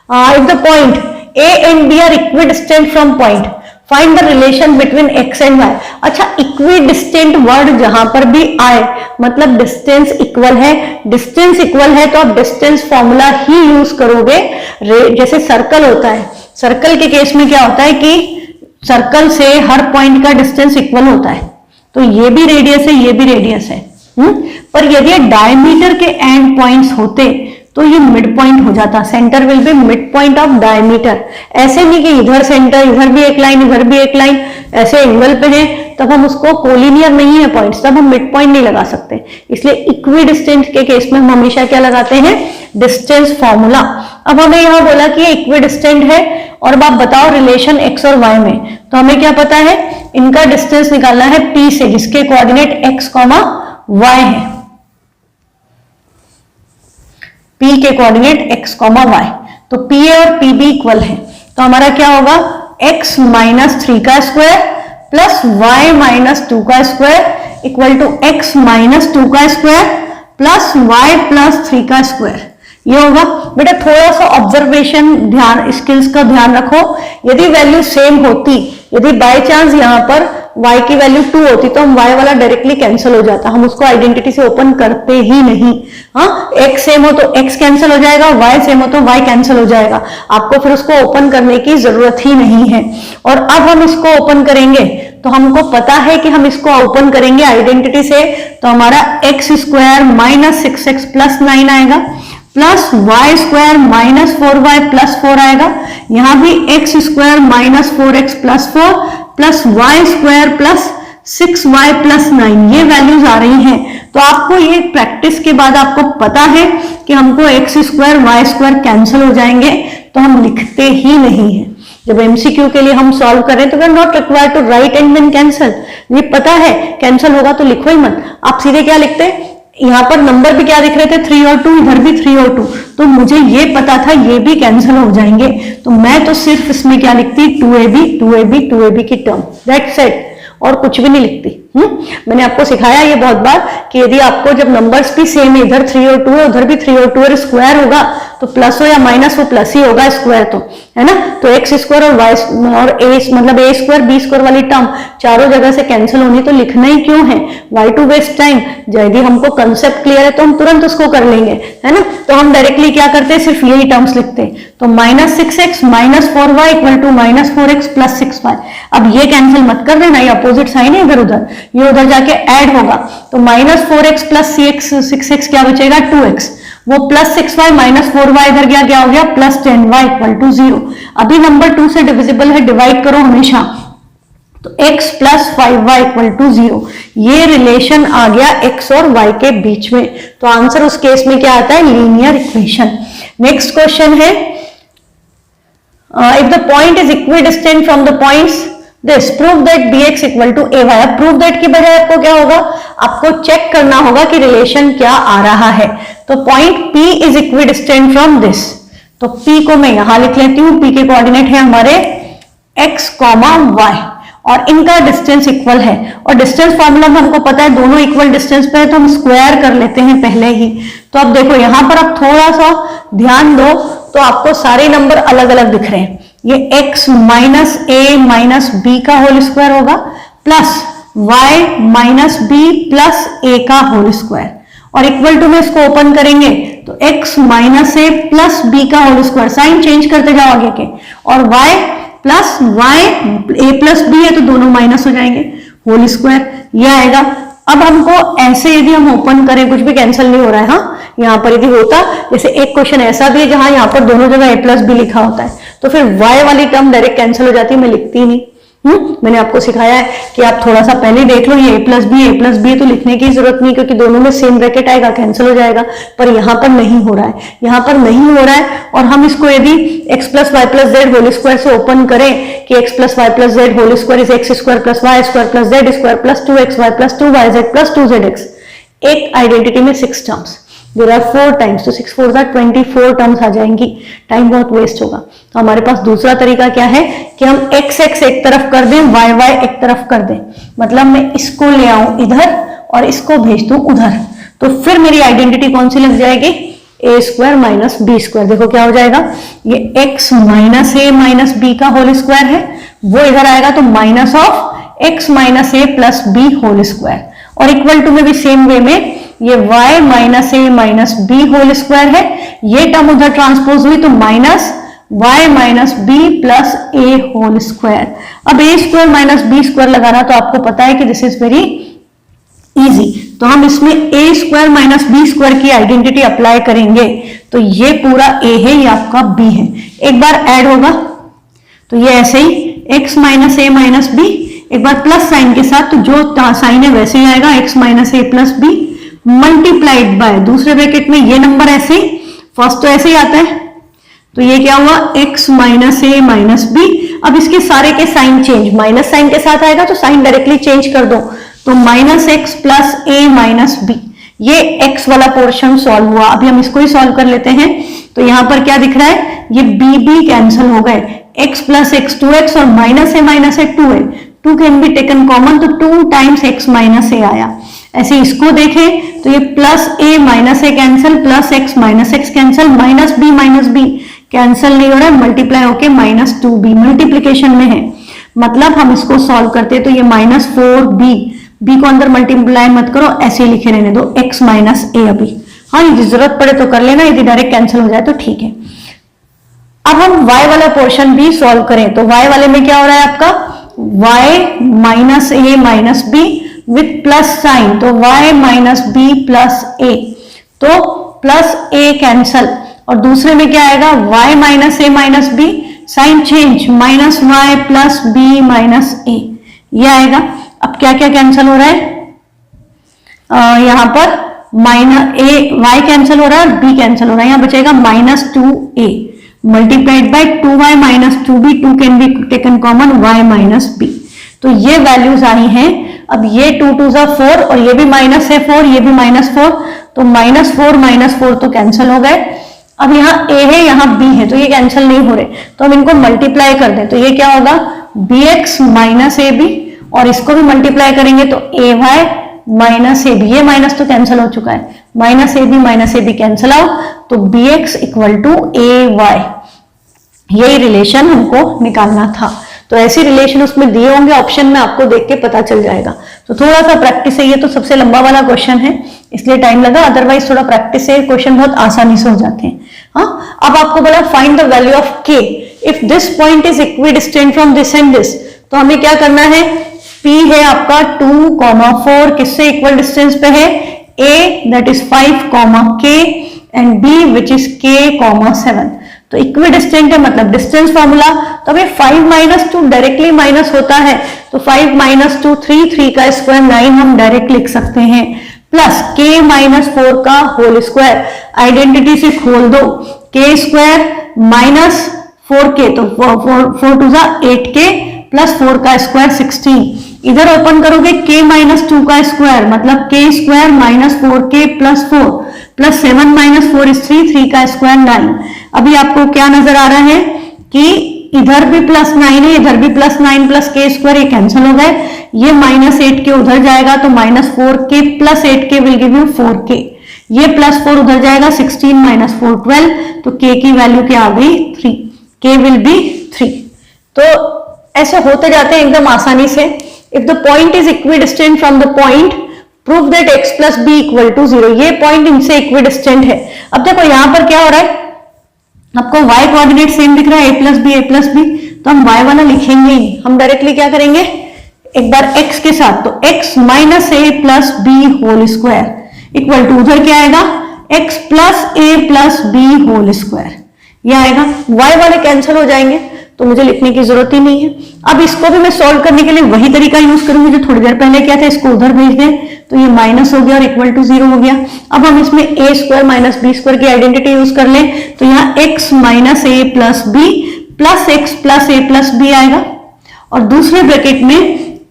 if the point a and b are equidistant from point, find the relation between x and y। अच्छा, इक्विडिस्टेंट वर्ड जहां पर भी आए मतलब डिस्टेंस इक्वल है। डिस्टेंस इक्वल है तो आप डिस्टेंस फॉर्मूला ही यूज करोगे। जैसे सर्कल होता है, सर्कल के केस में क्या होता है कि सर्कल से हर पॉइंट का डिस्टेंस इक्वल होता है, तो ये भी रेडियस है, ये भी रेडियस है। पर यदि डायमीटर के एंड पॉइंट्स होते तो ये मिड पॉइंट हो जाता, centre will be mid point of diameter. ऐसे नहीं कि इधर सेंटर, इधर भी एक लाइन, इधर भी एक लाइन, ऐसे एंगल पे है, तब हम उसको कोलिनियर नहीं है पॉइंट्स, तब हम मिड पॉइंट नहीं लगा सकते। इसलिए इक्विडिस्टेंट के केस में हम हमेशा क्या लगाते हैं, डिस्टेंस फॉर्मूला। अब हमें यहाँ बोला कि इक्विडिस्टेंट है और अब आप बताओ रिलेशन x और y में, तो हमें क्या पता है, इनका डिस्टेंस निकालना है P से जिसके कोऑर्डिनेट x, y है। P के कोऑर्डिनेट x, y, तो PA और PB इक्वल है, तो हमारा क्या होगा, x माइनस 3 का स्क्वायर प्लस y माइनस 2 का square equal to x minus 2 का स्क्वायर प्लस y प्लस 3 का स्क्वायर। ये होगा। बेटा थोड़ा सा ऑब्जर्वेशन ध्यान, स्किल्स का ध्यान रखो। यदि वैल्यू सेम होती, यदि बाय चांस यहाँ पर y की वैल्यू 2 होती तो हम y वाला डायरेक्टली कैंसिल हो जाता, हम उसको आइडेंटिटी से ओपन करते ही नहीं। हाँ, x सेम हो तो x कैंसिल हो जाएगा, y सेम हो तो y कैंसिल हो जाएगा, आपको फिर उसको ओपन करने की जरूरत ही नहीं है। और अब हम इसको ओपन करेंगे तो हमको पता है कि हम इसको ओपन करेंगे आइडेंटिटी से, तो हमारा x square minus 6x plus 9 आएगा plus y square minus 4y plus 4 आएगा। यहां भी x square minus 4x plus 4 plus y square plus 6y plus 9, ये वैल्यूज आ रही हैं। तो आपको ये प्रैक्टिस के बाद आपको पता है कि हमको x square y square cancel हो जाएंगे, तो हम लिखते ही नहीं है। जब एमसीक्यू के लिए हम सॉल्व करें तो we are not required to write and then cancel. ये पता है कैंसल होगा तो लिखो ही मत, आप सीधे क्या लिखते हैं, यहाँ पर नंबर भी क्या दिख रहे थे 3 और 2, इधर भी 3 और 2, तो मुझे ये पता था ये भी कैंसिल हो जाएंगे, तो मैं तो सिर्फ इसमें क्या लिखती 2ab की टर्म, दैट्स इट, और कुछ भी नहीं लिखती। मैंने आपको सिखाया ये बहुत बार कि यदि आपको जब नंबर्स भी सेम है, इधर 3 और 2 है, उधर भी 3 और 2 है, स्क्वायर होगा तो प्लस हो या माइनस वो प्लस ही होगा, स्क्वायर तो है ना। तो एक्स स्क्वायर और वाई और ए मतलब ए स्क्वायर बी स्क्वायर वाली टर्म चारों जगह से कैंसिल होनी, तो लिखना ही क्यों है, वाई टू वेस्ट टाइम। यदि हमको कंसेप्ट क्लियर है तो हम तुरंत उसको कर लेंगे, है ना। तो हम डायरेक्टली क्या करते हैं, सिर्फ यही टर्म्स लिखते हैं। तो -6x - 4y equal to -4x + 6y। अब ये कैंसिल मत कर देना, ये अपोजिट साइन है इधर उधर, ये उधर जाके ऐड होगा, तो -4x + 6x क्या बचेगा 2x, वो +6y - 4y इधर क्या हो गया +10y = 0। अभी नंबर 2 से डिविजिबल है, डिवाइड करो हमेशा, तो x + 5y = 0। ये रिलेशन आ गया x और y के बीच में, तो आंसर उस केस में क्या आता है, लीनियर इक्वेशन। नेक्स्ट क्वेश्चन है, if the point is equidistant from the points this prove that bx = ay। अब प्रूव दैट की बजाय आपको क्या होगा, आपको चेक करना होगा कि रिलेशन क्या आ रहा है। तो point P is equidistant from this, तो P को मैं यहां लिख लेती हूं, P के कोऑर्डिनेट है हमारे x, y, और इनका डिस्टेंस इक्वल है, और डिस्टेंस फॉर्मूला में हमको पता है दोनों इक्वल डिस्टेंस पे है, तो हम स्क्वायर कर लेते हैं पहले ही। तो अब देखो यहां पर आप थोड़ा सा ध्यान दो, तो आपको सारे नंबर अलग अलग दिख रहे हैं। ये x - a - b का होल स्क्वायर होगा plus y - b plus a का होल स्क्वायर, और इक्वल टू में इसको ओपन करेंगे तो x - a प्लस b का होल स्क्वायर, साइन चेंज करते जाओ आगे के, और y plus a plus b है तो दोनों माइनस हो जाएंगे, होल स्क्वायर ये आएगा। अब हमको ऐसे यदि हम ओपन करें, कुछ भी कैंसिल नहीं हो रहा है, हाँ यहाँ पर यदि होता, जैसे एक क्वेश्चन ऐसा भी है जहां यहाँ पर दोनों जगह a + b लिखा होता है, तो फिर y वाली टर्म डायरेक्ट कैंसिल हो जाती है, मैं लिखती ही नहीं। मैंने आपको सिखाया है कि आप थोड़ा सा पहले देख लो, ये a + b तो लिखने की जरूरत नहीं, क्योंकि दोनों में सेम ब्रैकेट आएगा, कैंसिल हो जाएगा। पर यहाँ पर नहीं हो रहा है, यहाँ पर नहीं हो रहा है, और हम इसको यदि x + y + z whole square से ओपन करें कि x + y + z whole square is x² + y² + z² + 2xy + 2yz + 2zx, एक आइडेंटिटी में 6 टर्म्स, देयर आर 4 टाइम्स, तो 6 4 24 टर्म्स आ जाएंगी, टाइम बहुत वेस्ट होगा। तो हमारे पास दूसरा तरीका क्या है कि हम x एक तरफ कर दें, y एक तरफ कर दें, मतलब मैं इसको ले आऊं इधर और इसको भेज दूं उधर, तो फिर मेरी आइडेंटिटी कौन सी लग जाएगी, a² - b²। देखो क्या हो जाएगा, ये x - a - b का होल स्क्वायर है, वो इधर आएगा तो -x - a + b whole square, और इक्वल टू में भी सेम वे में ये y - a - b whole square है, ये टर्म उधर ट्रांसपोज हुई तो -y - b + a whole square. अब a² - b² लगाना तो आपको पता है कि दिस इज वेरी इजी, तो हम इसमें a² - b² की आइडेंटिटी अप्लाई करेंगे, तो ये पूरा a है, ये आपका b है, एक बार ऐड होगा तो ये ऐसे ही x - a - b, एक बार प्लस साइन के साथ, तो जो साइन है वैसे ही आएगा, x - a + b multiplied by दूसरे ब्रैकेट में ये नंबर ऐसे ही, फर्स्ट तो ऐसे ही आता है, तो ये क्या हुआ x - a - b। अब इसके सारे के साइन चेंज, माइनस साइन के साथ आएगा तो साइन डायरेक्टली चेंज कर दो, तो -x + a - b, ये x वाला पोर्शन सॉल्व हुआ। अभी हम इसको ही सॉल्व कर लेते हैं, तो यहां पर क्या दिख रहा है, ये b कैंसिल हो गए, x + x 2x और -a - a 2a, 2 can be taken common, तो 2 टाइम्स x - a आया। ऐसे इसको देखें तो ये +a - a cancel, +x - x cancel, -b - b cancel नहीं हो रहा है, मल्टीप्लाई होके -2b मल्टीप्लीकेशन में है, मतलब हम इसको सॉल्व करते हैं तो ये -4b, b को अंदर मल्टीप्लाई मत करो, ऐसे लिखे रहने दो x - a अभी, हाँ यदि जरूरत पड़े तो कर लेना, यदि डायरेक्ट कैंसिल हो जाए तो ठीक है। अब हम y वाला पोर्शन भी सॉल्व करें, तो y वाले में क्या हो रहा है आपका, y - a - b with plus sign, तो y - b + a, तो +a कैंसल, और दूसरे में क्या आएगा, y - a - b, sign change, -y + b - a, ये आएगा। अब क्या क्या कैंसिल हो रहा है, यहां पर y कैंसिल हो रहा है और b कैंसिल हो रहा है, यहां बचेगा -2a, multiplied by 2y minus 2b, 2 can be taken common, y minus b। तो ये वैल्यूज आई हैं। अब ये 2 2 जा 4 और ये भी माइनस है 4, ये भी -4, तो -4 तो कैंसिल हो गए। अब यहाँ a है यहाँ b है, तो ये कैंसिल नहीं हो रहे, तो हम इनको मल्टीप्लाई कर दें, तो ये क्या होगा bx माइनस ab, और इसको भी मल्टीप्लाई करेंगे तो ay माइनस ab, ये माइनस तो कैंसिल हो चुका है, माइनस ab कैंसिल आउट, तो bx इक्वल टू ay। यही रिलेशन हमको निकालना था। तो ऐसी रिलेशन उसमें दिए होंगे ऑप्शन में, आपको देख के पता चल जाएगा। तो थोड़ा सा प्रैक्टिस है, ये तो सबसे लंबा वाला क्वेश्चन है इसलिए टाइम लगा, अदरवाइज थोड़ा प्रैक्टिस से क्वेश्चन बहुत आसानी से हो जाते हैं। हाँ, अब आपको बोला find the value of k if this point is equidistant from this and this. तो हमें क्या करना है, p है आपका 2, 4 किससे इक्वल डिस्टेंस पे है, a that is 5, k and b which is k, 7। तो इक्विडिस्टेंट है मतलब डिस्टेंस फॉर्मूला, तो अभी 5 - 2 डायरेक्टली माइनस होता है, तो 5 - 2 3, 3 का स्क्वायर 9 हम डायरेक्ट लिख सकते हैं, प्लस k - 4 का होल स्क्वायर, आइडेंटिटी से खोल दो, k स्क्वायर माइनस 4k, तो 4 2 जा 8k प्लस 4 का स्क्वायर 16। इधर ओपन करोगे k - 2 का स्क्वायर मतलब k square minus 4k plus 4 plus 7 - 4 is 3, 3 का स्क्वायर 9। अभी आपको क्या नजर आ रहा है कि इधर भी प्लस 9 है, इधर भी प्लस 9 प्लस k स्क्वायर, ये कैंसिल हो गए, ये -8k उधर जाएगा तो -4k plus 8k will give you 4k, ये +4 उधर जाएगा 16 - 4 12, तो k की वैल्यू क्या आ गई 3, k विल बी 3। तो ऐसे होते जाते हैं एकदम आसानी से। If the point is equidistant from the point prove that x plus b equal to 0, ये पॉइंट इनसे इक्विडिस्टेंट है। अब देखो यहां पर क्या हो रहा है, आपको y कोऑर्डिनेट सेम दिख रहा है, a प्लस बी, तो हम y वाला लिखेंगे ही, हम डायरेक्टली क्या करेंगे एक बार x के साथ, तो x minus a plus b whole square equal to उधर क्या आएगा x plus a plus b whole square, ये आएगा। y वाले कैंसिल हो जाएंगे तो मुझे लिखने की जरूरत ही नहीं है। अब इसको भी मैं सॉल्व करने के लिए वही तरीका यूज करूंगी जो थोड़ी देर पहले किया था, इसको उधर भेज दें तो ये माइनस हो गया और इक्वल टू 0 हो गया। अब हम इसमें a square minus b square की आइडेंटिटी यूज कर लें, तो यहाँ x minus a plus b plus x plus a plus b आएगा, और दूसरे ब्रैकेट में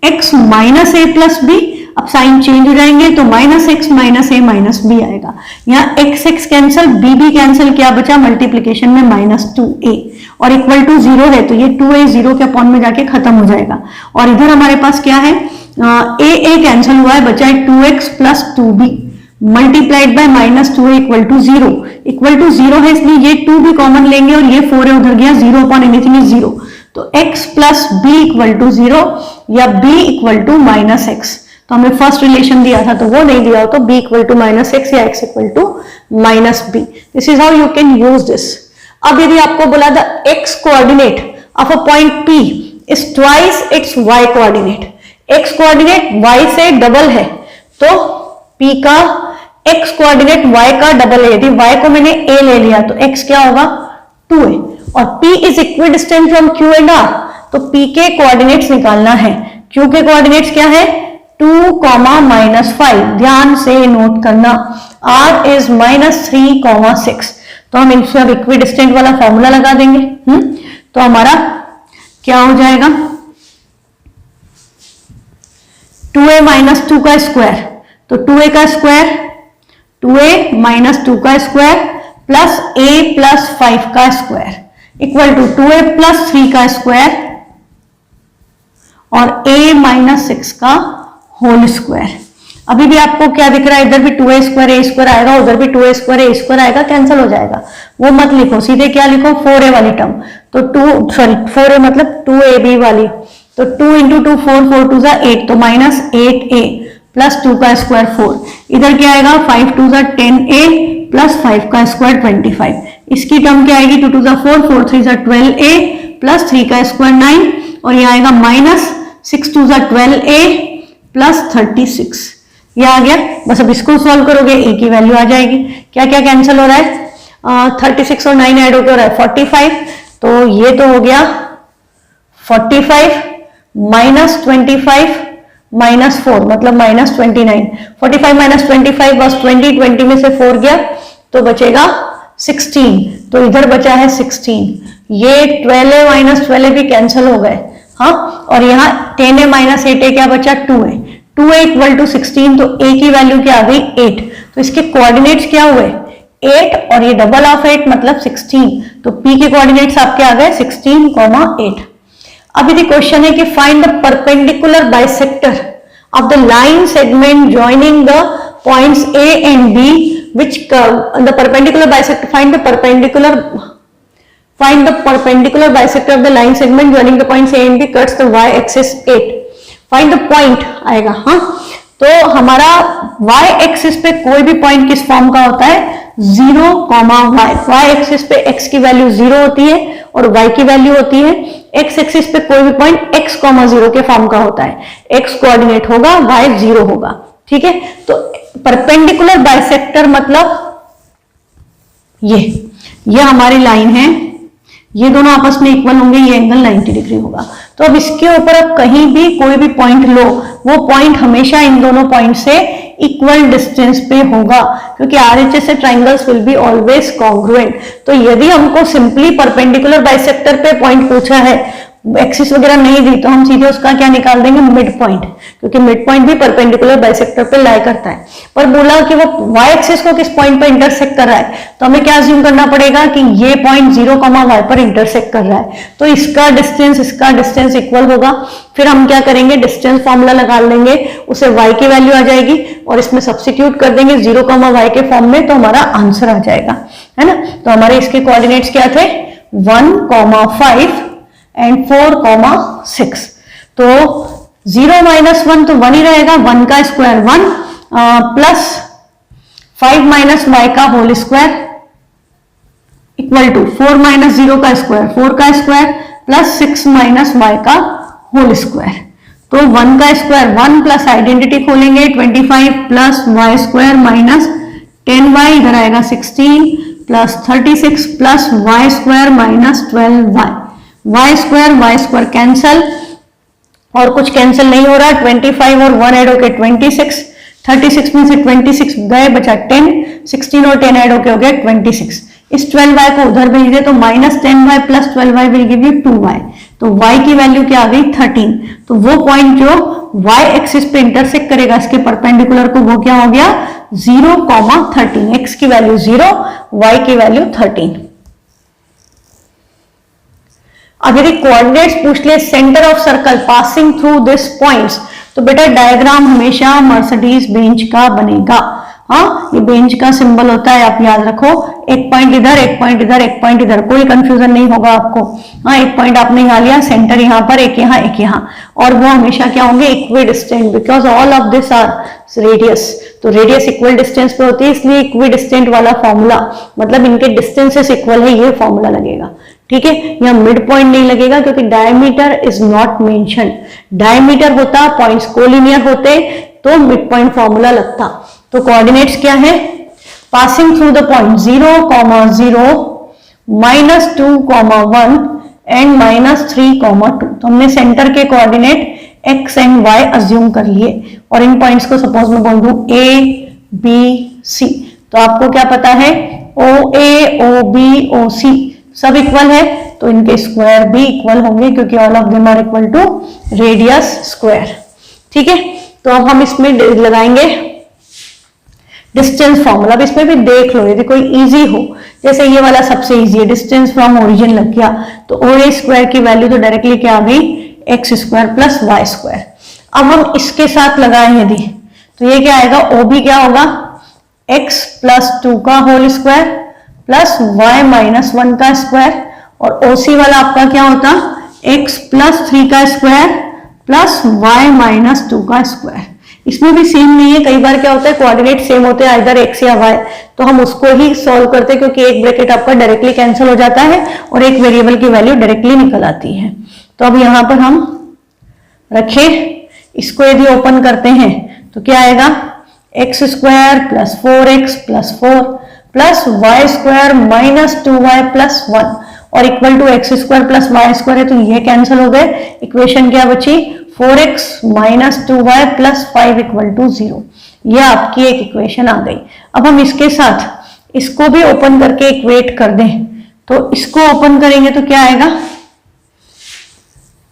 x minus a plus b, अब साइन चेंज हो जाएंगे तो minus x minus a minus b आएगा। यहाँ x x cancel, b cancel, क्या बचा मल्टीप्लीकेशन में -2a और इक्वल टू 0 है, तो ये 2a 0 के अपॉन में जाके खत्म हो जाएगा। और इधर हमारे पास क्या है, a कैंसिल हुआ है, बचा है 2x plus 2b multiplied by -2a equal to 0 है, इसलिए ये 2 भी कॉमन लेंगे और ये 4 है उधर गया, 0 अपॉन एनीथिंग इज 0, तो x plus b equal to 0 या b इक्वल टू -x। तो हमें फर्स्ट रिलेशन दिया था तो वो नहीं दिया हो, तो b इक्वल टू -x या x equal to -b। This is how you can use this. अब यदि आपको बोला the x coordinate of a point p is twice its y coordinate, x coordinate y से डबल है तो p का x coordinate y का double है। यदि y को मैंने a ले लिया तो x क्या होगा 2a, और p is equidistant from q and r, तो p के कोऑर्डिनेट्स निकालना है। q के कोऑर्डिनेट्स क्या है 2, -5, ध्यान से नोट करना, r इज -3, 6, तो हम इनसे अब इक्विडिस्टेंट वाला फॉर्मूला लगा देंगे। तो हमारा क्या हो जाएगा 2a माइनस 2 का स्क्वायर, तो 2a का स्क्वायर 2a माइनस 2 का स्क्वायर प्लस a प्लस 5 का square equal to 2a plus 3 का स्क्वायर और a माइनस 6 का होल स्क्वायर। अभी भी आपको क्या दिख रहा है, इधर भी 2a स्क्वायर आएगा, उधर भी 2a स्क्वायर आएगा, कैंसिल हो जाएगा, वो मत लिखो, सीधे क्या लिखो 4a वाली टर्म, तो 4a मतलब 2ab वाली, तो 2 इंटू 2 4, 4 2 जा 8, तो -8a प्लस 2 का स्क्वायर 4, इधर क्या आएगा 5 2 जा 10a प्लस 5 का स्क्वायर 25, इसकी टर्म क्या आएगी 2 2 जा 4, 4 3 जा 12a प्लस 3 का स्क्वायर 9, और ये आएगा -6 2 जा 12a प्लस 36, ये आ गया। बस अब इसको सॉल्व करोगे a की वैल्यू आ जाएगी। क्या क्या कैंसिल हो रहा है 36 और 9 ऐड होकर हो रहा है 45, तो ये तो हो गया 45 -25 -4 मतलब -29, 45 -25 बस 20 में से 4 गया तो बचेगा 16, तो इधर बचा है 16। ये 12a माइनस 12a भी कैंसिल हो गए, हाँ, और यहाँ 10a माइनस 8a क्या बचा, 2a। 2a इक्वल टू 16, तो a की वैल्यू क्या आ गई, 8। तो इसके कोऑर्डिनेट्स क्या हुए, 8 और ये डबल ऑफ 8 मतलब 16, तो p के कोऑर्डिनेट्स आपके आ गए 16,8। अब यदि क्वेश्चन है कि find the perpendicular bisector of the line segment joining the points a and b which the perpendicular bisector, find the perpendicular bisector of the line segment joining the points a and b cuts the y axis 8, find the point आएगा, हाँ। तो हमारा y axis पे कोई भी point किस form का होता है, 0, y एक्सिस पे x की वैल्यू 0 होती है और y की वैल्यू होती है, x एक्सिस पे कोई भी पॉइंट x, 0 के फॉर्म का होता है, x कोऑर्डिनेट होगा, y 0 होगा, ठीक है। तो परपेंडिकुलर बाइसेक्टर मतलब ये हमारी लाइन है, ये दोनों आपस में इक्वल होंगे, ये एंगल 90 डिग्री होगा। तो अब इसके ऊपर अब कहीं भी कोई भी पॉइंट लो, वो पॉइंट हमेशा इन दोनों पॉइंट से इक्वल डिस्टेंस पे होगा, क्योंकि RHS से triangles will be always congruent. तो यदि हमको सिंपली परपेंडिकुलर बाइसेक्टर पे पॉइंट पूछा है, एक्सिस वगैरह नहीं दी, तो हम सीधे उसका क्या निकाल देंगे, मिड पॉइंट, क्योंकि मिड पॉइंट भी परपेंडिकुलर बाइसेक्टर पे लाई करता है। पर बोला कि वो y एक्सिस को किस पॉइंट पर इंटरसेक्ट कर रहा है, तो हमें क्या अज्यूम करना पड़ेगा कि ये पॉइंट 0, y पर इंटरसेक्ट कर रहा है, तो इसका डिस्टेंस इक्वल होगा। फिर हम क्या करेंगे, डिस्टेंस फॉर्मूला लगा लेंगे, उसे y की वैल्यू आ जाएगी और इसमें सब्स्टिट्यूट कर देंगे 0, y के फॉर्म में, तो हमारा आंसर आ जाएगा, है ना। तो हमारे इसके कोऑर्डिनेट्स क्या थे, 1, 5 एंड 4, 6। तो 0 माइनस 1 तो 1 ही रहेगा, 1 का स्क्वायर 1 प्लस 5 माइनस y का whole square equal to 4 minus 0 का स्क्वायर 4 का स्क्वायर प्लस 6 माइनस y का होल स्क्वायर। तो 1 का स्क्वायर 1 प्लस आइडेंटिटी खोलेंगे 25 plus y square minus 10y, इधर आएगा 16 plus 36 plus y square minus 12y, y square cancel और कुछ कैंसिल नहीं हो रहा, 25 और 1 ऐड होके 26, 36 में से 26 गए, बचा 10, 16 और 10 ऐड होके हो गया 26। इस 12y को उधर भेज दे तो minus 10y plus 12y will give you 2y। तो y की वैल्यू क्या आ गई, 13। तो वो पॉइंट जो y एक्सिस पे इंटरसेक्ट करेगा इसके परपेंडिकुलर को, वो क्या हो गया, 0, 13। x की वैल्यू 0, y की वैल्यू 13। अब यदि कोऑर्डिनेट्स पूछ ले centre of circle passing through this points, तो बेटा डायग्राम हमेशा मर्सिडीज बेंच का बनेगा, हाँ, ये बेंच का सिंबल होता है, आप याद रखो, एक पॉइंट इधर, एक पॉइंट इधर, एक पॉइंट इधर, कोई कंफ्यूजन नहीं होगा आपको, हाँ, एक पॉइंट आपने यहाँ लिया, सेंटर यहाँ पर, एक यहाँ, एक यहाँ, और वो हमेशा क्या होंगे, equidistant, because all of this are radius. तो रेडियस इक्वल डिस्टेंस पे होती है, इसलिए इक्वी डिस्टेंट वाला फॉर्मूला, मतलब इनके डिस्टेंसेस इक्वल है, ये फॉर्मूला लगेगा, ठीक है। यहाँ मिड पॉइंट नहीं लगेगा क्योंकि diameter is not mention, diameter होता, पॉइंट्स कोलिनियर होते तो मिड पॉइंट फॉर्मूला लगता। तो कोऑर्डिनेट्स क्या है, passing through the point 0, 0, -2, 1 and -3, 2। तो हमने सेंटर के coordinate x and y assume कर लिए और इन पॉइंट्स को सपोज मैं बोल दूं a, b, c, तो आपको क्या पता है, OA, OB, OC सब इक्वल है, तो इनके स्क्वायर भी इक्वल होंगे क्योंकि all of them are equal to radius square, ठीक है। तो अब हम इसमें लगाएंगे डिस्टेंस फॉर्मूला। अब इसमें भी देख लो यदि कोई इजी हो, जैसे ये वाला सबसे इजी है, डिस्टेंस फ्रॉम ओरिजिन लग गया, तो OA स्क्वायर की वैल्यू तो डायरेक्टली क्या आ गई, x square plus y square. अब हम इसके साथ लगाएं यदि, तो ये क्या आएगा, OB क्या होगा, x प्लस 2 का whole square plus y minus 1 का स्क्वायर, और OC वाला आपका क्या होता, x प्लस 3 का स्क्वायर प्लस y माइनस 2 का स्क्वायर। इसमें भी सेम नहीं है, कई बार क्या होता है कोऑर्डिनेट सेम होते हैं, आइदर x या y, तो हम उसको ही सॉल्व करते हैं क्योंकि एक ब्रैकेट आपका डायरेक्टली कैंसिल हो जाता है और एक वेरिएबल की वैल्यू डायरेक्टली निकल आती है। तो अब यहां पर हम रखे, इसको यदि ओपन करते हैं तो क्या आएगा, x square plus 4x plus 4 plus y square minus 2y plus 1 और equal to x square plus y square है, तो ये कैंसिल हो गए। इक्वेशन क्या बची, 4x minus 2y plus 5 equal to 0। ये आपकी एक इक्वेशन आ गई। अब हम इसके साथ इसको भी ओपन करके इक्वेट कर दें, तो इसको ओपन करेंगे तो क्या आएगा,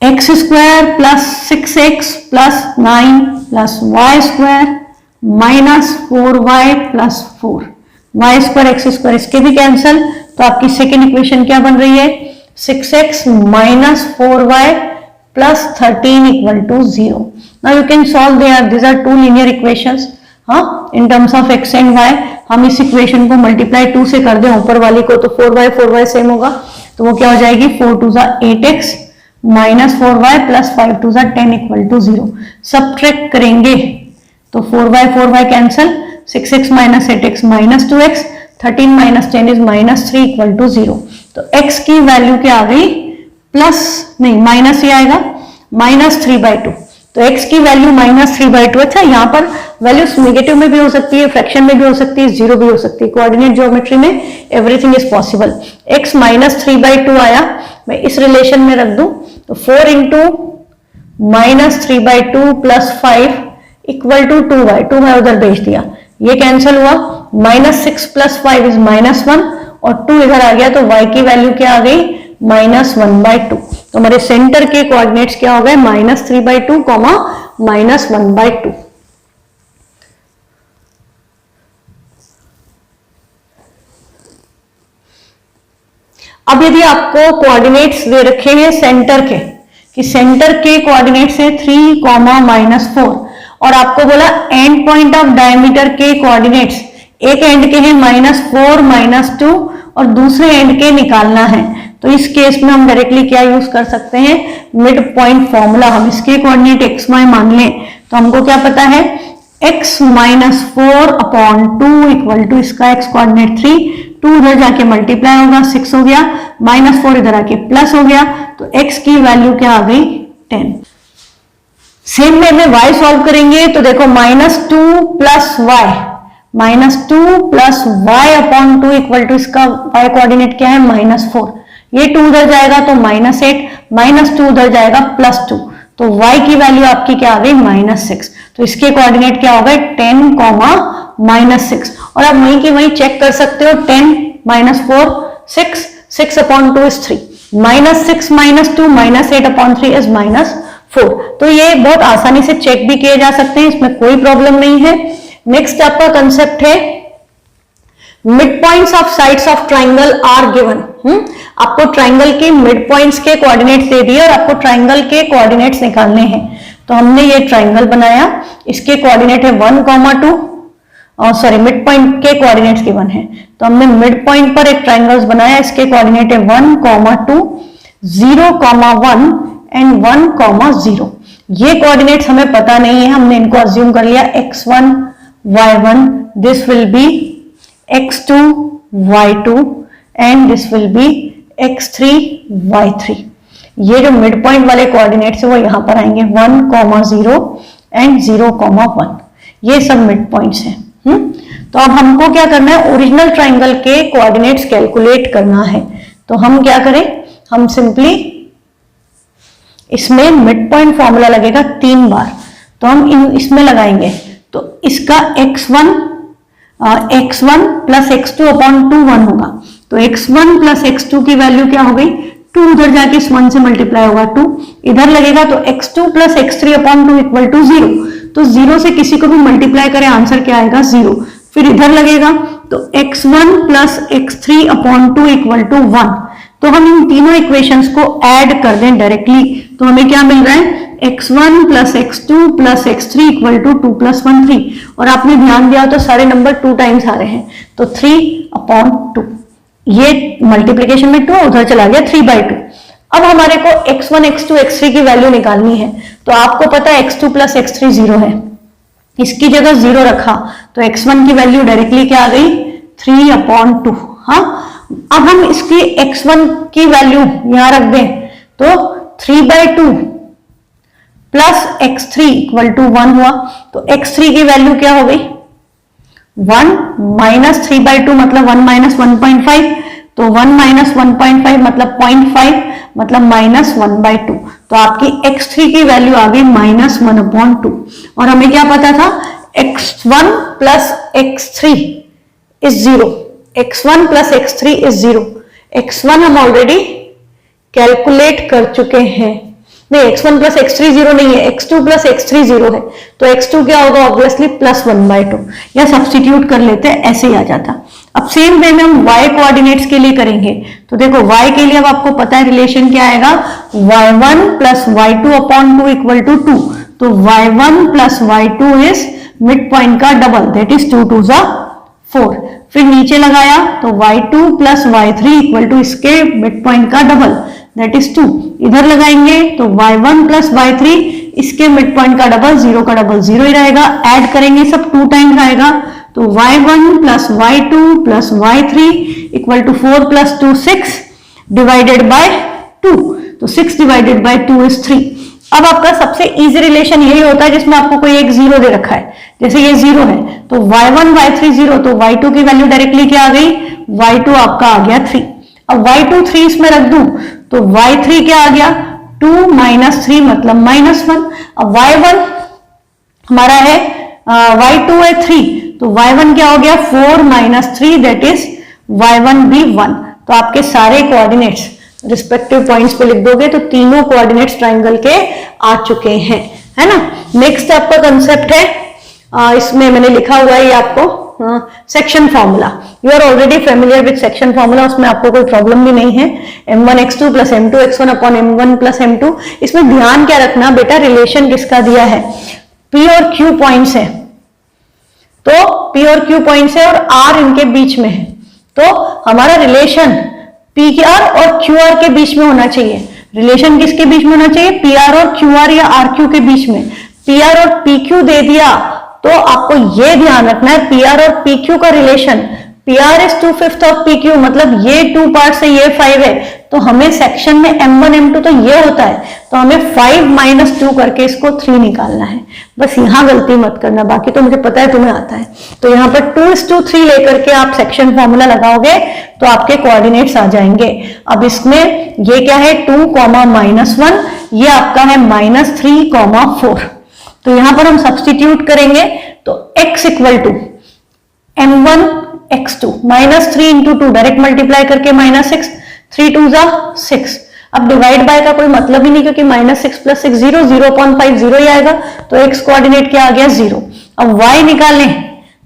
x square plus 6x plus 9 plus y square minus 4y plus 4, y square x square इसके भी कैंसल, तो आपकी सेकेंड इक्वेशन क्या बन रही है, 6x minus 4y plus 13 equal to 0. Now you can solve there, these are two linear equations. हाँ, in terms of x and y हम इस इक्वेशन को मल्टीप्लाई 2 से कर दें ऊपर वाली को, तो 4y सेम होगा, तो वो क्या हो जाएगी, 4 2 8x minus 4y plus 5 2 10 equal to 0. Subtract करेंगे तो 4y cancel, 6x minus 8x minus 2x, 13 minus 10 is minus 3 equal to 0. तो x की वैल्यू क्या आ गई, प्लस नहीं माइनस ही आएगा, माइनस 3/2. तो x की वैल्यू माइनस 3/2. अच्छा, यहाँ पर वैल्यूज नेगेटिव में भी हो सकती है, फ्रैक्शन में भी हो सकती है, जीरो भी हो सकती है. कोऑर्डिनेट ज्योमेट्री में everything is possible. x minus 3/2 आया, मैं इस रिलेशन में रख दूं तो 4 into minus 3/2 plus 5 equal to 2y उधर भेज दिया, ये कैंसिल हुआ, माइनस 6 प्लस 5 इज माइनस 1 और 2 इधर आ गया, तो y की वैल्यू क्या आ गई, माइनस 1/2. तो हमारे सेंटर के कोऑर्डिनेट्स क्या हो गए, माइनस 3/2 कॉमा माइनस 1/2. अब यदि आपको कोऑर्डिनेट्स दे रखे हैं सेंटर के, कि सेंटर के कोऑर्डिनेट्स है 3, -4 और आपको बोला एंड पॉइंट ऑफ डायमीटर के कोऑर्डिनेट्स, एक एंड के हैं -4 -2 और दूसरे एंड के निकालना है, तो इस केस में हम डायरेक्टली क्या यूज कर सकते हैं, मिड पॉइंट फॉर्मूला. हम इसके कोऑर्डिनेट x y मान लें तो हमको क्या पता है, x -4/2 इक्वल टू इसका x कोऑर्डिनेट 3, 2 उधर जाके मल्टीप्लाई होगा, 6 हो गया, -4 इधर आके प्लस हो गया, तो x की वैल्यू क्या आ गई, 10. सेम वे में y सॉल्व करेंगे तो देखो -2 प्लस y/2 इक्वल टू इसका y कोऑर्डिनेट क्या है, -4. ये 2 उधर जाएगा तो -8, -2 उधर जाएगा +2, तो y की वैल्यू आपकी क्या आ गई, -6. तो इसके कोऑर्डिनेट क्या हो गए, 10, -6. और आप वहीं की वहीं चेक कर सकते हो, 10 -4 6, 6/2 इज 3, -6 -2 -8/3 इज -4. तो ये बहुत आसानी से चेक भी किए जा सकते हैं, इसमें कोई प्रॉब्लम नहीं है. नेक्स्ट आपका कंसेप्ट है mid points of sides of triangle are given. आपको ट्राइंगल के मिड पॉइंट्स के कोऑर्डिनेट्स दे दिए और आपको ट्राइंगल के कोऑर्डिनेट्स निकालने हैं. तो हमने ये ट्राइंगल बनाया, इसके कोऑर्डिनेट है 1, 2 और सॉरी मिड पॉइंट के कोऑर्डिनेट्स गिवन है, तो हमने मिड पॉइंट पर एक ट्राइंगल्स बनाया, इसके कोऑर्डिनेट है 1, 2 0, 1 एंड 1, 0. ये कोऑर्डिनेट्स हमें पता नहीं है, हमने इनको अज्यूम कर लिया, x1 y1, this will be x2 y2 and this will be x3 y3. ये जो मिड पॉइंट वाले कोऑर्डिनेट्स है वो यहां पर आएंगे 1, 0 एंड 0, 1. ये सब मिड पॉइंट्स हैं. तो अब हमको क्या करना है, ओरिजिनल ट्राइंगल के कोऑर्डिनेट्स कैलकुलेट करना है. तो हम क्या करें, हम सिंपली इसमें मिड पॉइंट फॉर्मूला लगेगा 3 बार, तो हम इसमें लगाएंगे, तो इसका x1 प्लस x2/2 1 होगा, तो x1 प्लस x2 की वैल्यू क्या हो गई, 2 उधर जाके इस 1 से मल्टीप्लाई होगा, 2 इधर लगेगा, तो x2 plus x3/2 equal to 0. तो 0 से किसी को भी मल्टीप्लाई करें, आंसर क्या आएगा, 0. फिर इधर लगेगा तो x1 plus x3/2 equal to 1. तो हम इन तीनों इक्वेशंस को ऐड कर दें डायरेक्टली, तो हमें क्या मिल रहा है, x1 plus x2 plus x3 equal to 2 + 1 3. और आपने ध्यान दिया तो सारे नंबर 2 टाइम्स आ रहे हैं, तो 3/2. ये मल्टीप्लीकेशन में 2 उधर चला गया, 3/2. अब हमारे को x1 x2 x3 की वैल्यू निकालनी है, तो आपको पता है x2 प्लस x3 0 है, इसकी जगह 0 रखा, तो x1 की वैल्यू डायरेक्टली क्या आ गई, 3/2. हाँ, अब हम इसकी x1 की वैल्यू यहां रख दें, तो 3/2 प्लस x3 इक्वल टू 1 हुआ, तो x3 की वैल्यू क्या हो गई, 1 माइनस 3/2 मतलब 1 माइनस 1.5, तो 1 माइनस 1.5 मतलब 0.5 मतलब -1/2. तो आपकी x3 की वैल्यू आ गई -1/2. और हमें क्या पता था, x1 plus x3 is 0, x1 plus x3 is 0। x1 हम ऑलरेडी कैलकुलेट कर चुके हैं, नहीं x1 प्लस x3 0 नहीं है, x2 प्लस x3 0 है, तो x2 क्या होगा ऑब्वियसली +1/2। या सब्स्टिट्यूट कर लेते हैं, ऐसे ही आ जाता। अब सेम वे में हम y कोऑर्डिनेट्स के लिए करेंगे, तो देखो y के लिए अब आपको पता है रिलेशन क्या आएगा, y1 प्लस y2 अपॉन 2 इक्वल टू 2। तो y1 प्लस y2 इज मिड पॉइंट का डबल, दैट इज 2 2 जा 4। फिर नीचे लगाया तो y2 प्लस y3 इक्वल टू इसके मिड पॉइंट का डबल, दैट इज 2। इधर लगाएंगे तो y1 प्लस y3 इसके मिड पॉइंट का डबल, 0 का डबल 0 ही रहेगा। ऐड करेंगे सब 2 टाइम्स आएगा, तो y1 प्लस y2 प्लस y3 equal to 4 plus 2 6 divided by 2, तो 6 डिवाइडेड बाय 2 इज 3। अब आपका सबसे इजी रिलेशन यही होता है जिसमें आपको कोई एक 0 दे रखा है, जैसे ये 0 है तो y1 y3 0, तो y2 की वैल्यू डायरेक्टली क्या आ गई, y2 आपका आ गया 3। अब y2 3 इसमें रख दूं तो y3 क्या आ गया 2 माइनस 3 मतलब -1। अब y1 हमारा है y2 है 3, तो y1 क्या हो गया 4 माइनस 3 दैट इज y1 भी 1। तो आपके सारे कोऑर्डिनेट्स रिस्पेक्टिव पॉइंट्स पे लिख दोगे तो तीनों कोऑर्डिनेट्स ट्राइंगल के आ चुके हैं, है ना। नेक्स्ट आपका कंसेप्ट है, इसमें मैंने लिखा हुआ है ये आपको section formula. You are already familiar with section formula, उसमें आपको कोई प्रॉब्लम भी नहीं है। m1x2 plus m2x1 upon m1 plus m2। इसमें ध्यान क्या रखना बेटा, रिलेशन किसका दिया है, p और q पॉइंट्स है, तो p और q पॉइंट्स है और r इनके बीच में है, तो हमारा रिलेशन pr और qr के बीच में होना चाहिए। रिलेशन किसके बीच में होना चाहिए, pr और qr या rq के बीच में। pr और pq दे दिया तो आपको यह ध्यान रखना है pr और pq का relation, pr is 2/5 of pq, मतलब ये 2 पार्ट से ये 5 है, तो हमें सेक्शन में m1 m2 तो ये होता है, तो हमें 5 माइनस 2 करके इसको 3 निकालना है। बस यहां गलती मत करना, बाकी तो मुझे पता है तुम्हें आता है। तो यहाँ पर 2:3 लेकर के आप सेक्शन फॉर्मूला लगाओगे तो आपके कोऑर्डिनेट्स आ जाएंगे। अब इसमें ये क्या है 2, -1, ये आपका है -3, 4। तो यहां पर हम सब्स्टिट्यूट करेंगे तो x equal to m1 x2 -3 into 2 direct multiply करके -6, 3 2 जा 6। अब डिवाइड बाय का कोई मतलब ही नहीं, क्योंकि -6 प्लस 6 0, 0.5 0 ही आएगा, तो x कोऑर्डिनेट क्या आ गया 0। अब y निकालें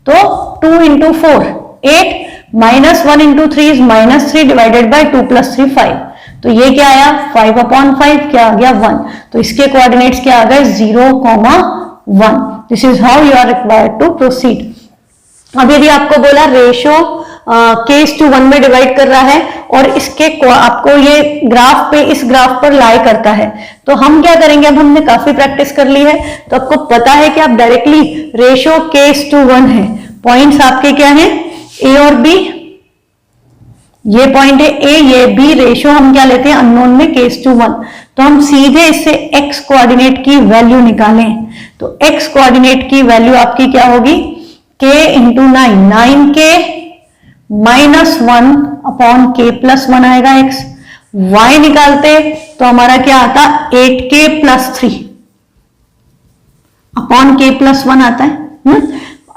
तो 2 into 4 8, -1 into 3 is -3 divided by 2 plus 3 5, तो ये क्या आया 5/5 क्या आ गया 1। तो इसके कोऑर्डिनेट्स क्या आ गए 0,1। This is how you are required to proceed. अब यदि आपको बोला रेशो k:1 में डिवाइड कर रहा है और इसके आपको ये ग्राफ पे, इस ग्राफ पर लाई करता है, तो हम क्या करेंगे, अब हमने काफी प्रैक्टिस कर ली है तो आपको पता है कि आप डायरेक्टली रेशो k:1 है, पॉइंट्स आपके क्या है a और b, ये पॉइंट है a, ये b, रेशो हम क्या लेते हैं अननोन में k:1, तो हम सीधे इससे x कोऑर्डिनेट की वैल्यू निकालें, तो x कोऑर्डिनेट की वैल्यू आपकी क्या होगी k into 9, 9k -1 upon k plus 1 आएगा x। y निकालते तो हमारा क्या आता 8k plus 3 upon k plus 1 आता है।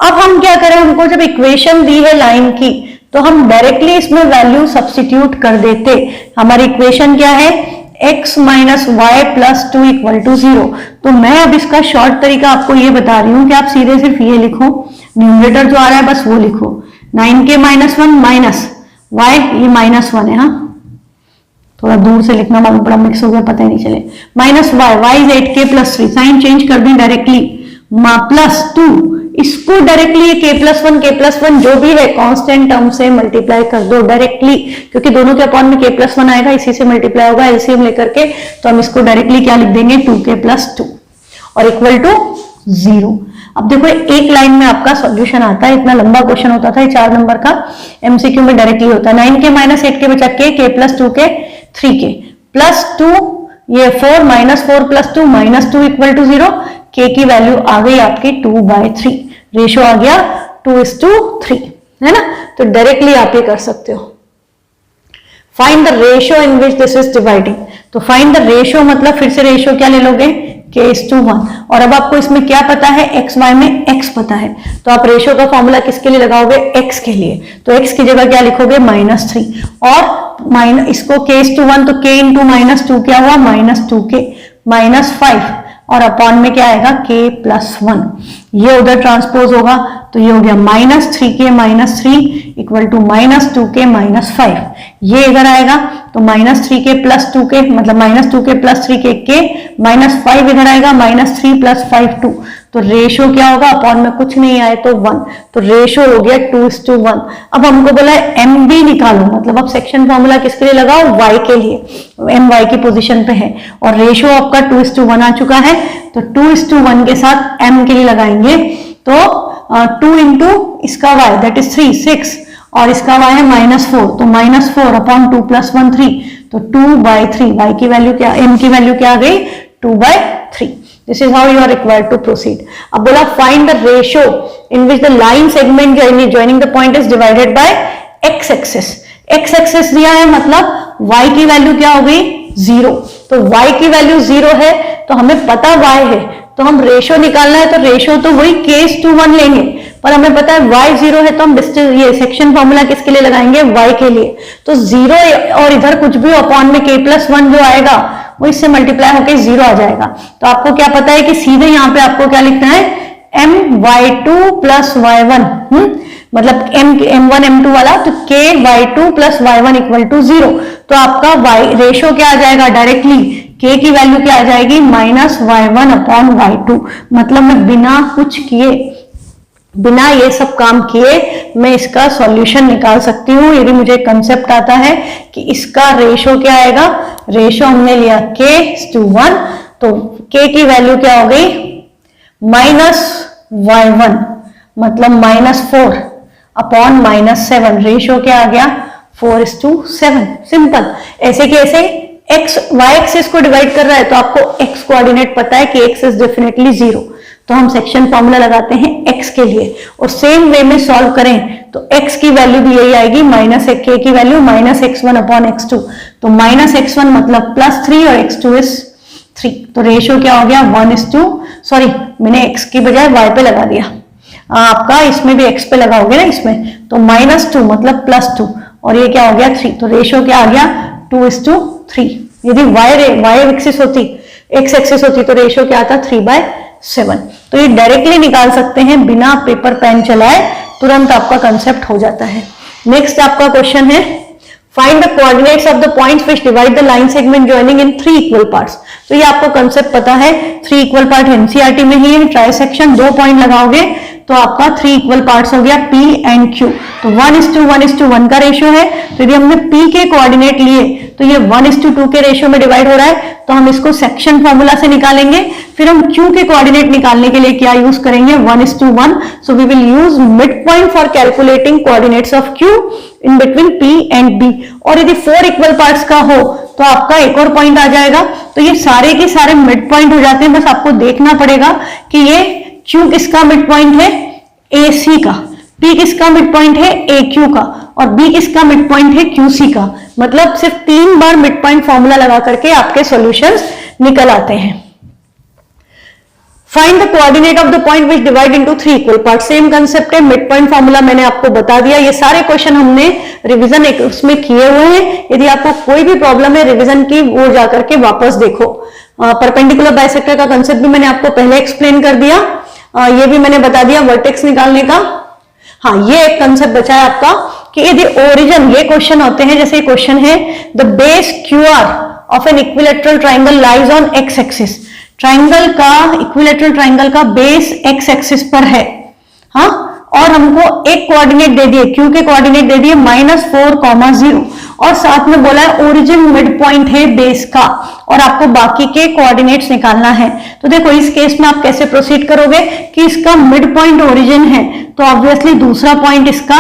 अब हम क्या करें, हमको जब इक्वेशन दी है लाइन की तो हम डायरेक्टली इसमें वैल्यू सब्स्टिट्यूट कर देते। हमारी इक्वेशन क्या है x minus y plus 2 equal to 0। तो मैं अब इसका शॉर्ट तरीका आपको ये बता रही हूं कि आप सीधे सिर्फ ये लिखो, न्यूमरेटर जो आ रहा है बस वो लिखो, 9k -1 माइनस वाई, ये -1 है, हाँ थोड़ा दूर से लिखना, मालूम पड़ा मिक्स हो गया पता ही नहीं चले, minus y is 8k plus 3, sign change कर दें डायरेक्टली, प्लस 2, इसको डायरेक्टली k+1 जो भी है कांस्टेंट टर्म से मल्टीप्लाई कर दो डायरेक्टली, क्योंकि दोनों के अपॉन में k+1 आएगा, इसी से मल्टीप्लाई होगा एलसीएम लेकर के, तो हम इसको डायरेक्टली क्या लिख देंगे 2k+2 और इक्वल टू 0। अब देखो एक लाइन में आपका सॉल्यूशन आता है, इतना लंबा क्वेश्चन होता था, 4 नंबर का एमसीक्यू में डायरेक्टली होता है। 9k - 8k बचा k plus 2k 3k plus 2, ये 4 -4 प्लस 2 -2 इक्वल टू 0, k की वैल्यू आ गई आपकी 2/3, रेशो आ गया 2:3, है ना। तो डायरेक्टली आप ये कर सकते हो, find the ratio in which this is dividing. तो फाइंड द रेशो मतलब फिर से रेशो क्या ले लोगे k:1। और अब आपको इसमें क्या पता है, एक्स वाई में x पता है, तो आप रेशियो का फॉर्मूला किसके लिए लगाओगे, x के लिए। तो x की जगह क्या लिखोगे, -3, और इसको k:1 तो k इंटू -2 क्या हुआ, -2k, -5, और अपॉन में क्या आएगा, k+1। ये उधर ट्रांसपोज होगा तो ये हो गया -3k -3 इक्वल टू -2k -5। ये इधर आएगा तो -3k + 2k मतलब -2k + 3k k, -5 इधर आएगा, -3 + 5 2। तो रेशो क्या होगा, अपॉन में कुछ नहीं आए तो 1, तो रेशो हो गया 2:1। अब हमको बोला है एम बी निकालो, मतलब अब सेक्शन फॉर्मूला किसके लिए लगाओ, y के लिए, एम y की पोजीशन पे है और रेशो आपका 2:1 आ चुका है, तो 2:1 के साथ m के लिए लगाएंगे तो 2 इंटू इसका y दैट इज 3 6 और इसका y है -4, तो -4 अपॉन 2 + 1 3, तो 2/3। y की वैल्यू क्या, m की वैल्यू क्या आ गई, 2/3। This is how you are required to proceed. अब बोला find the ratio in which the line segment joining the point is divided by x axis. x axis दिया है मतलब y की वैल्यू क्या हो गई, 0, तो y की वैल्यू 0 है तो हमें पता y है, तो हम रेशो निकालना है तो रेशो तो वही k:1 लेंगे, पर हमें पता है y 0 है तो हम ये सेक्शन फॉर्मूला किसके लिए लगाएंगे, y के लिए। तो 0 और इधर कुछ भी अपॉन में k+1 जो आएगा वो इससे मल्टीप्लाई होकर 0 आ जाएगा। तो आपको क्या पता है कि सीधे यहाँ पे आपको क्या लिखना है, my2 + y1, मतलब m1 m2 वाला, तो ky2 + y1 = 0। तो आपका y रेशो क्या आ जाएगा, डायरेक्टली k की वैल्यू क्या आ जाएगी, -y1 अपॉन y2। मतलब मैं बिना कुछ किए, बिना ये सब काम किए मैं इसका सॉल्यूशन निकाल सकती हूँ, यदि मुझे कंसेप्ट आता है कि इसका रेशो क्या आएगा। रेशो हमने लिया k:1, तो k की वैल्यू क्या हो गई, -y1 मतलब -4 अपॉन -7। रेशो क्या आ गया, 4:7। सिंपल। ऐसे कैसे, x y एक्सिस को डिवाइड कर रहा है तो आपको x कोऑर्डिनेट पता है कि x इज डेफिनेटली 0, तो हम सेक्शन फॉर्मूला लगाते हैं x के लिए, और सेम वे में सॉल्व करें तो x की वैल्यू भी यही आएगी, k की वैल्यू -x1 अपॉन x2, तो -x1 मतलब +3 और x2 इज 3। तो रेशियो क्या हो गया, 1:, मैंने x की बजाय y पे लगा दिया, आपका इसमें भी x पे लगाओगे ना इसमें, तो -2 मतलब +2 और ये क्या हो गया 3। तो रेशियो क्या आ गया, 2:3। यदि y एक्सिस होती, x एक्सिस होती तो रेशियो क्या आता, 3/7। तो ये डायरेक्टली निकाल सकते हैं बिना पेपर पेन चलाए, तुरंत आपका कंसेप्ट हो जाता है। नेक्स्ट आपका क्वेश्चन है, find the coordinates of the points which divide the line segment joining in 3 equal parts. तो ये आपको कंसेप्ट पता है, 3 इक्वल पार्ट एनसीईआरटी में ही है, ट्राइसेक्शन 2 पॉइंट लगाओगे तो आपका 3 इक्वल पार्ट्स हो गया P एंड Q। तो 1:1 का रेशियो है, तो यदि हमने P के कोऑर्डिनेट लिए तो ये 1:2 के रेशियो में डिवाइड हो रहा है, तो हम इसको सेक्शन फॉर्मूला से निकालेंगे। फिर हम Q के कोऑर्डिनेट निकालने के लिए क्या यूज करेंगे, 1:1। So we will use mid point for calculating coordinates of Q in between P and B। और यदि 4 इक्वल पार्ट्स का हो तो आपका एक और पॉइंट आ जाएगा। तो ये सारे के सारे मिड पॉइंट हो जाते हैं, बस आपको देखना पड़ेगा कि ये Q किसका मिड पॉइंट है, AC का, P किसका मिड पॉइंट है, AQ का, और B किसका मिड पॉइंट है, QC का। मतलब सिर्फ 3 बार मिड पॉइंट फॉर्मूला लगा करके आपके सॉल्यूशंस निकल आते हैं। Find the coordinate of the point which divide into 3 equal part. Same concept है, मिड पॉइंट फॉर्मूला मैंने आपको बता दिया। ये सारे क्वेश्चन हमने रिवीजन उसमें किए हुए हैं, यदि आपको कोई भी प्रॉब्लम है रिवीजन की, वो जाकर के वापस देखो। परपेंडिकुलर बाइसेक्टर का कंसेप्ट भी मैंने आपको पहले एक्सप्लेन कर दिया, ये भी मैंने बता दिया वर्टेक्स निकालने का। हाँ, ये एक कंसेप्ट बचा है आपका कि यदि ओरिजिन, ये क्वेश्चन होते हैं, जैसे क्वेश्चन है the base QR of an equilateral triangle lies on x axis. Triangle का, इक्विलैटरल ट्राइंगल का बेस x एक्सिस पर है, हाँ, और हमको एक कोऑर्डिनेट दे दिए, Q के कोऑर्डिनेट दे दिए -4, 0, और साथ में बोला है ओरिजिन मिड पॉइंट है बेस का, और आपको बाकी के कोऑर्डिनेट्स निकालना है। तो देखो इस केस में आप कैसे प्रोसीड करोगे कि इसका मिड पॉइंट ओरिजिन है, तो ऑब्वियसली दूसरा पॉइंट इसका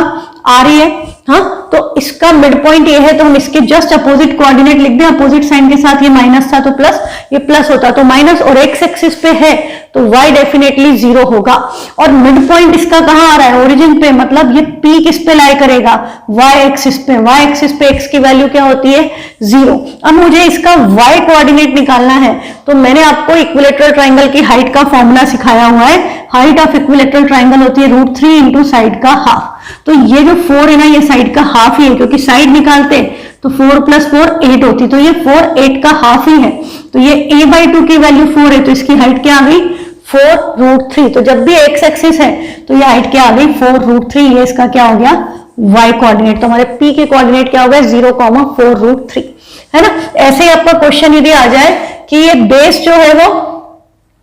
R ही है, हाँ, तो तो इसका मिड पॉइंट ये है, तो हम इसके जस्ट अपोजिट कोऑर्डिनेट लिख दें, अपोजिट साइन के साथ ये माइनस था तो प्लस, ये प्लस होता तो माइनस, और एक्स एक्सिस पे है तो y डेफिनेटली 0 होगा। और मिड पॉइंट इसका कहां आ रहा है, ओरिजिन पे, मतलब ये P किस पे लाई करेगा, y एक्सिस पे। y एक्सिस पे x की वैल्यू क्या होती है, 0। अब मुझे इसका y कोऑर्डिनेट निकालना है, तो मैंने आपको इक्विलेटरल ट्राइंगल की हाइट का फॉर्मूला सिखाया हुआ है। हाइट ऑफ इक्विलेटरल ट्राइंगल होती है √3 इंटू साइड का हाफ। तो ये जो 4 है ना, ये साइड का हाफ ही है, क्योंकि साइड निकालते तो 4 + 4 8 होती, तो ये 4 8 का हाफ ही है। तो ये a/2 की वैल्यू 4 है, तो इसकी हाइट क्या आ गई, 4√3। तो जब भी x एक्सिस है तो ये हाइट क्या आ गई, 4√3। ये इसका क्या हो गया, y कोऑर्डिनेट। तो हमारे p के कोऑर्डिनेट क्या हो गया, 0,4√3, है ना। ऐसे ही आपका क्वेश्चन यदि आ जाए कि ये बेस जो है वो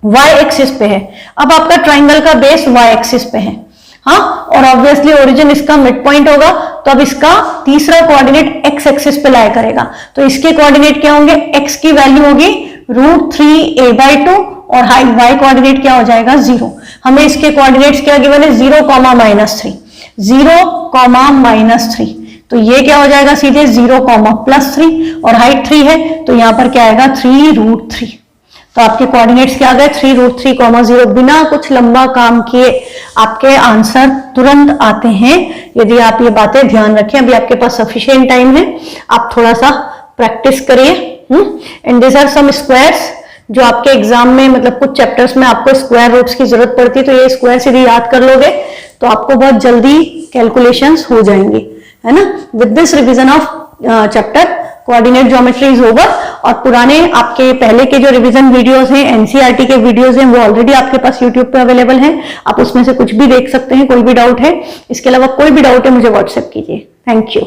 y एक्सिस पे है, अब आपका ट्राइंगल का बेस y एक्सिस पे है, हाँ, और ऑब्वियसली ओरिजिन इसका मिड पॉइंट होगा, तो अब इसका तीसरा कोऑर्डिनेट x एक्सिस पे लाई करेगा। तो इसके कोऑर्डिनेट क्या होंगे, x की वैल्यू होगी √3a/2 और हाइट y कोऑर्डिनेट क्या हो जाएगा, 0। हमें इसके कोऑर्डिनेट्स क्या गिवन है, 0,-3, 0,-3। तो ये क्या हो जाएगा सीधे 0,+3, और हाइट 3 है तो यहां पर क्या आएगा, 3√3। तो आपके कोऑर्डिनेट्स क्या आ गए, 3√3,0। बिना कुछ लंबा काम किए आपके आंसर तुरंत आते हैं, यदि आप ये बातें ध्यान रखें। अभी आपके पास सफिशिएंट टाइम है, आप थोड़ा सा प्रैक्टिस करिए। And this are some squares जो आपके एग्जाम में, मतलब कुछ चैप्टर्स में आपको स्क्वायर रूट्स की जरूरत पड़ती है, तो ये स्क्वायर यदि याद कर लोगे तो आपको बहुत जल्दी कैलकुलेशंस हो जाएंगे, है ना। With this revision of chapter coordinate geometry is over. और पुराने आपके पहले के जो रिवीजन वीडियोस हैं, एनसीईआरटी के वीडियोस हैं, वो ऑलरेडी आपके पास यूट्यूब पे अवेलेबल हैं, आप उसमें से कुछ भी देख सकते हैं, कोई भी डाउट है। इसके अलावा कोई भी डाउट है मुझे व्हाट्सएप कीजिए। Thank you.